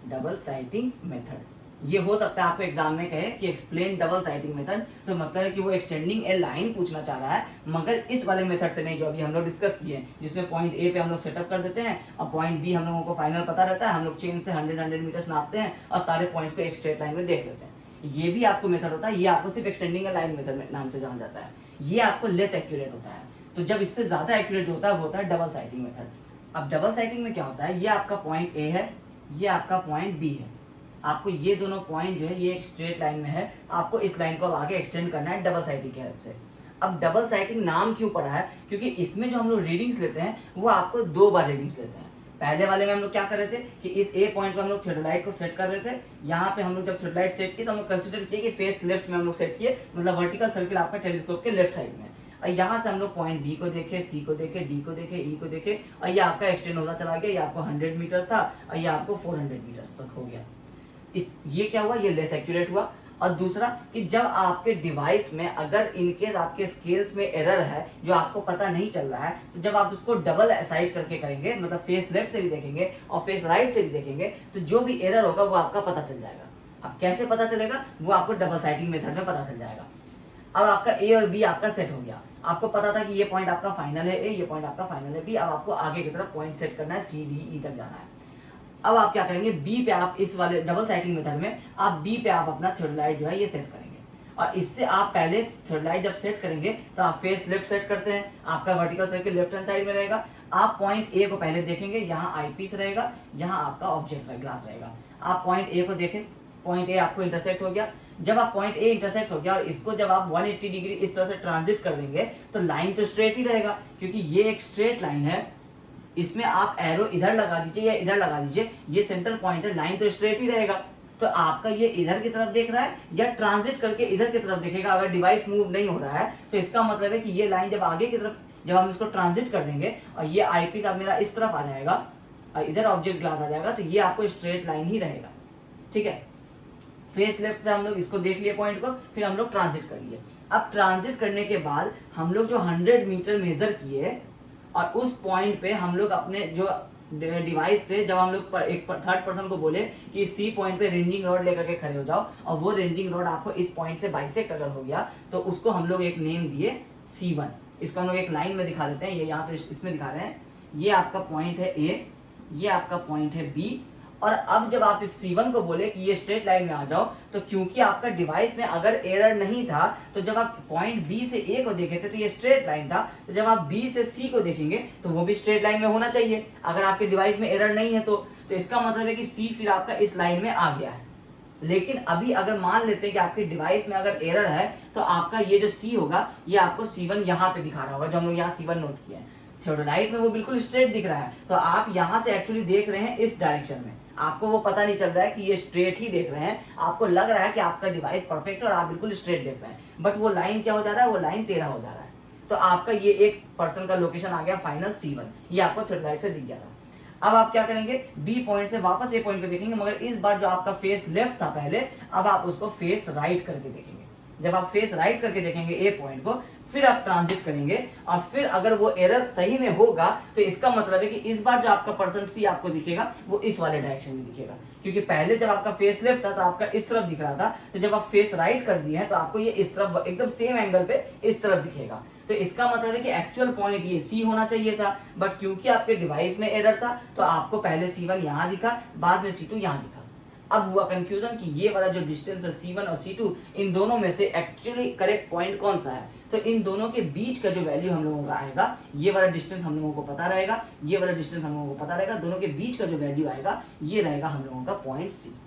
Double sighting method ये हो सकता है आपको एग्जाम में कहे कि एक्सप्लेन डबल साइटिंग मेथड, तो मतलब है कि वो एक्सटेंडिंग ए लाइन पूछना चाह रहा है, मगर इस वाले मेथड से नहीं जो अभी हम लोग डिस्कस किए, जिसमें पॉइंट ए पे हम लोग सेटअप कर देते हैं और पॉइंट बी हम लोगों को फाइनल पता रहता है, हम लोग चेन से 100 मीटर्स नापते हैं और सारे पॉइंट्स को एक स्ट्रेट लाइन में देख लेते हैं। ये भी आपको मेथड होता है, ये आपको सिर्फ एक्सटेंडिंग ए लाइन मेथड नाम से जाना जाता है। ये आपको लेस एक्यूरेट होता है। तो जब इससे ज्यादा एक्यूरेट होता है वो होता है डबल साइटिंग मेथड। अब डबल साइटिंग में क्या होता है, ये आपका पॉइंट ए है, ये आपका पॉइंट बी है। आपको ये दोनों पॉइंट जो है ये एक स्ट्रेट लाइन में है, आपको इस लाइन को अब आगे एक्सटेंड करना है डबल साइडिंग की हेल्प से। अब डबल साइडिंग नाम क्यों पड़ा है, क्योंकि इसमें जो हम लोग रीडिंग्स लेते हैं वो आपको 2 बार रीडिंग्स लेते हैं। पहले वाले में हम लोग क्या कर रहे थे कि इस ए पॉइंट पे हम लोग थियोडोलाइट को सेट कर रहे थे। यहाँ पे हम लोग जब थियोडोलाइट सेट किए तो हम लोग कंसिडर किए कि फेस लेफ्ट में हम लोग सेट किए, मतलब वर्टिकल सर्किल आपका टेलीस्कोप के लेफ्ट साइड में। और यहाँ से हम लोग पॉइंट बी को देखे, सी को देखे, डी को देखे, ई को देखे, और ये आपका एक्सटेंड होता चला गया। ये आपको 100 मीटर था और ये आपको 400 मीटर तक हो गया। ये क्या हुआ, ये लेस एक्यूरेट हुआ। और दूसरा कि जब आपके डिवाइस में अगर इनकेस आपके स्केल्स में एरर है जो आपको पता नहीं चल रहा है, तो जब आप उसको डबल साइड करके करेंगे, मतलब फेस लेफ्ट से भी देखेंगे और फेस राइट से भी देखेंगे, तो जो भी एरर होगा वो आपका पता चल जाएगा। अब कैसे पता चलेगा, वो आपको डबल साइडिंग मेथड में पता चल जाएगा। अब आपका ए और बी आपका सेट हो गया। आपको पता था कि ये पॉइंट आपका फाइनल है ए, ये पॉइंट आपका फाइनल है बी। अब आपको आगे की तरफ पॉइंट सेट करना है, सी डी ई तक जाना है। अब आप क्या करेंगे, बी पे आप इस वाले डबल साइडिंग मेथड में आप बी पे आप अपना थियोडोलाइट जो है ये सेट करेंगे। और इससे आप पहले थियोडोलाइट जब सेट करेंगे तो आप फेस लेफ्ट सेट करते हैं, आपका vertical circle left hand side में रहेगा। आप पॉइंट ए को पहले देखेंगे, यहाँ आई पीस रहेगा, यहाँ आपका ऑब्जेक्ट ग्लास रहेगा। आप पॉइंट ए को देखें, पॉइंट ए आपको इंटरसेक्ट हो गया। जब आप पॉइंट ए इंटरसेक्ट हो गया और इसको जब आप 180 डिग्री इस तरह से ट्रांजिट कर देंगे तो लाइन तो स्ट्रेट ही रहेगा, क्योंकि ये एक स्ट्रेट लाइन है। इसमें आप एरो इधर लगा दीजिए या इधर लगा दीजिए, ये सेंटर पॉइंट है, लाइन तो स्ट्रेट ही रहेगा। तो आपका ये इधर की तरफ देख रहा है या ट्रांजिट करके इधर की तरफ देखेगा। अगर डिवाइस मूव नहीं हो रहा है तो इसका मतलब है कि ये लाइन जब आगे की तरफ जब हम इसको ट्रांजिट कर देंगे और ये आईपीस अब मेरा इस तरफ आ जाएगा और इधर ऑब्जेक्ट ग्लास आ जाएगा, तो ये आपको स्ट्रेट लाइन ही रहेगा। ठीक है, फेस लेफ्ट से हम लोग इसको देख लिए पॉइंट को, फिर हम लोग ट्रांजिट कर लिए। अब ट्रांजिट करने के बाद हम लोग जो 100 मीटर मेजर किए और उस पॉइंट पे हम लोग अपने जो डिवाइस से जब हम लोग एक थर्ड पर्सन को बोले कि सी पॉइंट पे रेंजिंग रॉड लेकर के खड़े हो जाओ और वो रेंजिंग रॉड आपको इस पॉइंट से बाइसेक्ट अगर हो गया तो उसको हम लोग एक नेम दिए C1। इसको हम लोग एक लाइन में दिखा देते हैं, ये यहाँ पे इसमें दिखा रहे हैं। ये आपका पॉइंट है A, ये आपका पॉइंट है B। और अब जब आप इस C1 को बोले कि ये स्ट्रेट लाइन में आ जाओ, तो क्योंकि आपका डिवाइस में अगर एरर नहीं था तो जब आप पॉइंट B से A को देखे थे तो ये स्ट्रेट लाइन था, तो जब आप B से C को देखेंगे तो वो भी स्ट्रेट लाइन में होना चाहिए अगर आपके डिवाइस में एरर नहीं है तो इसका मतलब है कि C फिर आपका इस लाइन में आ गया है। लेकिन अभी अगर मान लेते हैं कि आपके डिवाइस में अगर एरर है तो आपका ये जो C होगा ये आपको C1 यहाँ पे दिखा रहा होगा, जो हम लोग यहाँ C1 नोट किया है। थियोडोलाइट में वो बिल्कुल स्ट्रेट दिख रहा है, तो आप यहाँ से एक्चुअली देख रहे हैं इस डायरेक्शन में, आपको वो पता नहीं चल रहा है कि ये स्ट्रेट ही देख रहे हैं। आपको लग रहा है कि आपका डिवाइस परफेक्ट है और आप बिल्कुल स्ट्रेट देख रहे हैं, बट वो लाइन क्या हो जा रहा है, वो लाइन टेढ़ा हो जा रहा है। तो आपका ये एक पर्सन का लोकेशन आ गया फाइनल C1, ये आपको थियोडोलाइट से दिख गया था। अब आप क्या करेंगे, बी पॉइंट से वापस ए पॉइंट पे देखेंगे, मगर इस बार जो आपका फेस लेफ्ट था पहले, अब आप उसको फेस राइट करके देखेंगे। जब आप फेस राइट करके देखेंगे ए पॉइंट को, फिर आप ट्रांजिट करेंगे और फिर अगर वो एरर सही में होगा तो इसका मतलब है कि इस बार जो आपका पर्सन सी आपको दिखेगा वो इस वाले डायरेक्शन में दिखेगा, क्योंकि पहले जब आपका फेस लेफ्ट था तो आपका इस तरफ दिख रहा था, तो जब आप फेस राइट कर दिए हैं तो आपको ये इस तरफ एकदम सेम एंगल पे इस तरफ दिखेगा। तो इसका मतलब है कि एक्चुअल पॉइंट ये सी होना चाहिए था, बट क्योंकि आपके डिवाइस में एरर था तो आपको पहले C1 यहाँ दिखा, बाद में C2 यहाँ दिखा। अब हुआ कंफ्यूजन कि ये वाला जो डिस्टेंस है C1 और C2, इन दोनों में से एक्चुअली करेक्ट पॉइंट कौन सा है। तो इन दोनों के बीच का जो वैल्यू हम लोगों का आएगा, ये वाला डिस्टेंस हम लोगों को पता रहेगा, ये वाला डिस्टेंस हम लोगों को पता रहेगा, दोनों के बीच का जो वैल्यू आएगा ये रहेगा हम लोगों का पॉइंट C।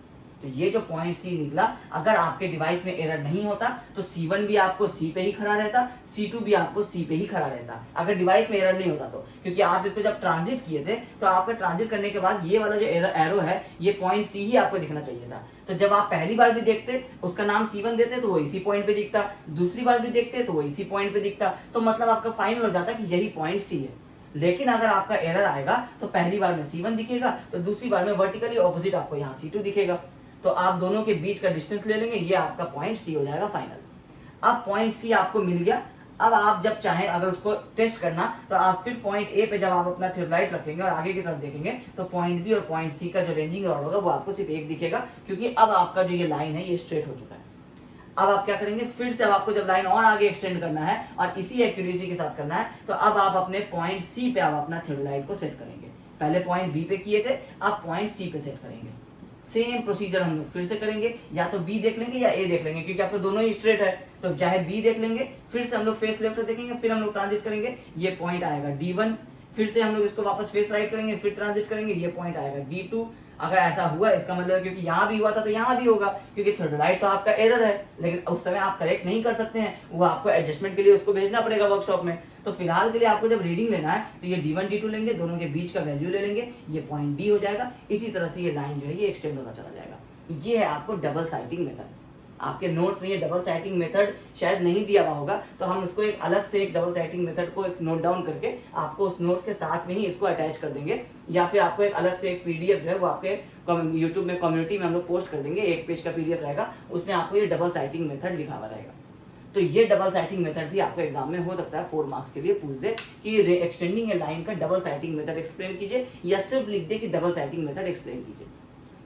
तो ये जो पॉइंट C निकला, अगर आपके डिवाइस में एरर नहीं होता तो C1 भी आपको C पे ही खड़ा रहता, C2 भी आपको C पे ही खड़ा रहता, अगर डिवाइस में एरर नहीं होता तो। क्योंकि आप इसको जब ट्रांजिट किए थे तो आपका ट्रांजिट करने के बाद ये वाला जो एरो है, ये पॉइंट C ही आपको दिखना चाहिए था। तो जब आप पहली बार भी देखते, उसका नाम C1 देते तो वो इसी पॉइंट पे दिखता, दूसरी बार भी देखते तो वो इसी पॉइंट पे दिखता, तो मतलब आपका फाइनल हो जाता कि यही पॉइंट C है। लेकिन अगर आपका एरर आएगा तो पहली बार में C1 दिखेगा, तो दूसरी बार में वर्टिकली ऑपोजिट आपको यहाँ C2 दिखेगा। तो आप दोनों के बीच का डिस्टेंस ले लेंगे, ये आपका पॉइंट C हो जाएगा फाइनल। अब पॉइंट C आपको मिल गया। अब आप जब चाहें अगर उसको टेस्ट करना तो आप फिर पॉइंट A पे जब आप अपना थियोडोलाइट रखेंगे और आगे की तरफ देखेंगे तो पॉइंट B और पॉइंट C का जो रेंजिंग रॉड होगा वो आपको सिर्फ एक दिखेगा, क्योंकि अब आपका जो ये लाइन है ये स्ट्रेट हो चुका है। अब आप क्या करेंगे, फिर से अब आपको जब लाइन और आगे एक्सटेंड करना है और इसी एक्यूरेसी के साथ करना है, तो अब आप अपने पॉइंट C पे आप अपना थियोडोलाइट को सेट करेंगे। पहले पॉइंट B पे किए थे, आप पॉइंट C पे सेट करेंगे। सेम प्रोसीजर हम लोग फिर से करेंगे, या तो B देख लेंगे या A देख लेंगे, क्योंकि आपको दोनों ही स्ट्रेट है, तो चाहे B देख लेंगे, फिर से हम लोग फेस लेफ्ट से देखेंगे, फिर हम लोग ट्रांजिट करेंगे, ये पॉइंट आएगा D1, फिर से हम लोग इसको वापस फेस राइट करेंगे, फिर ट्रांजिट करेंगे, ये पॉइंट आएगा D2, अगर ऐसा हुआ इसका मतलब क्योंकि यहाँ भी हुआ था तो यहाँ भी होगा, क्योंकि थियोडोलाइट तो आपका एरर है, लेकिन उस समय आप करेक्ट नहीं कर सकते हैं, वो आपको एडजस्टमेंट के लिए उसको भेजना पड़ेगा वर्कशॉप में। तो फिलहाल के लिए आपको जब रीडिंग लेना है तो ये D1 D2 लेंगे, दोनों के बीच का वैल्यू ले लेंगे, ये पॉइंट D हो जाएगा। इसी तरह से ये लाइन जो है ये एक्सटेंड होता चला जाएगा। ये है आपको डबल साइटिंग मेथड। आपके नोट्स में ये डबल साइटिंग मेथड शायद नहीं दिया हुआ होगा, तो हम उसको एक अलग से एक डबल साइटिंग मेथड को एक नोट डाउन करके आपको उस नोट्स के साथ में ही इसको अटैच कर देंगे, या फिर आपको एक अलग से एक PDF जो है वो आपके यूट्यूब में कम्युनिटी में हम लोग पोस्ट कर देंगे। 1 पेज का PDF रहेगा, उसमें आपको ये डबल साइटिंग मेथड लिखा हुआ रहेगा। तो ये डबल साइटिंग मेथड भी आपको एग्जाम में हो सकता है 4 मार्क्स के लिए पूछ दे कि एक्सटेंडिंग ए लाइन का डबल साइटिंग मेथड एक्सप्लेन कीजिए, या सिर्फ लिख दे कि डबल साइटिंग मेथड एक्सप्लेन कीजिए।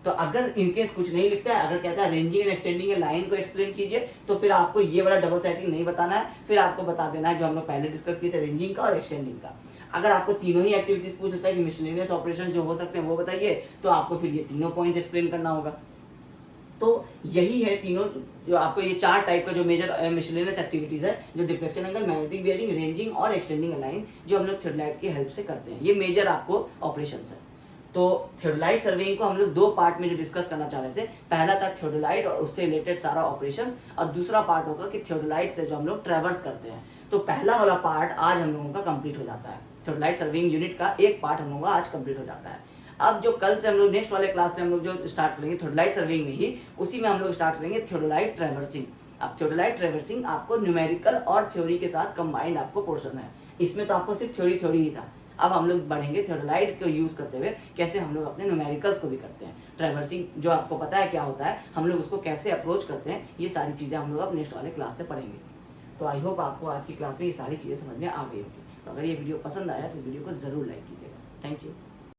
तो अगर इनकेस कुछ नहीं लिखता है, अगर कहता है ranging and extending a line को एक्सप्लेन कीजिए, तो फिर आपको ये वाला डबल साइटिंग नहीं बताना है, फिर आपको बता देना है जो हम लोग पहले डिस्कस किए थे, रेंजिंग का और एक्सटेंडिंग का। अगर आपको तीनों ही एक्टिविटीज पूछ लेता है कि मिसलेनियस ऑपरेशन जो हो सकते हैं वो बताइए, तो आपको फिर ये तीनों पॉइंट्स एक्सप्लेन करना होगा। तो यही है तीनों जो आपको ये 4 टाइप का जो मेजर मिसलेनियस एक्टिविटीज है, जो deflection angle, magnetic bearing, ranging और एक्सटेंडिंग ए लाइन, जो हम लोग थियोडोलाइट की हेल्प से करते हैं। ये मेजर आपको ऑपरेशंस है। तो थियोडोलाइट सर्वेइंग को हम लोग 2 पार्ट में जो डिस्कस करना चाह रहे थे, पहला था थियोडोलाइट और उससे रिलेटेड सारा ऑपरेशंस, और दूसरा पार्ट होगा कि थियोडोलाइट से जो हम लोग ट्रैवर्स करते हैं। तो पहला वाला पार्ट आज हम लोगों का कंप्लीट हो जाता है। थियोडोलाइट सर्वेइंग यूनिट का एक पार्ट हम लोगों का आज कंप्लीट हो जाता है। अब जो कल से हम लोग नेक्स्ट वाले क्लास से हम लोग जो स्टार्ट करेंगे थियोडोलाइट सर्वेइंग में ही, उसी में हम लोग स्टार्ट करेंगे थियोडोलाइट ट्रैवर्सिंग। अब थियोडोलाइट ट्रैवर्सिंग आपको न्यूमेरिकल और थ्योरी के साथ कंबाइंड आपको पोर्शन है। इसमें तो आपको सिर्फ थ्योरी ही था। अब हम लोग बढ़ेंगे थियोडोलाइट को यूज करते हुए कैसे हम लोग अपने न्यूमेरिकल्स को भी करते हैं। ट्रैवर्सिंग जो आपको पता है क्या होता है, हम लोग उसको कैसे अप्रोच करते हैं, ये सारी चीज़ें हम लोग अब नेक्स्ट वाले क्लास से पढ़ेंगे। तो आई होप आपको आज की क्लास में ये सारी चीज़ें समझ में आ गई होगी। तो अगर ये वीडियो पसंद आया तो इस वीडियो को ज़रूर लाइक कीजिएगा। Thank you.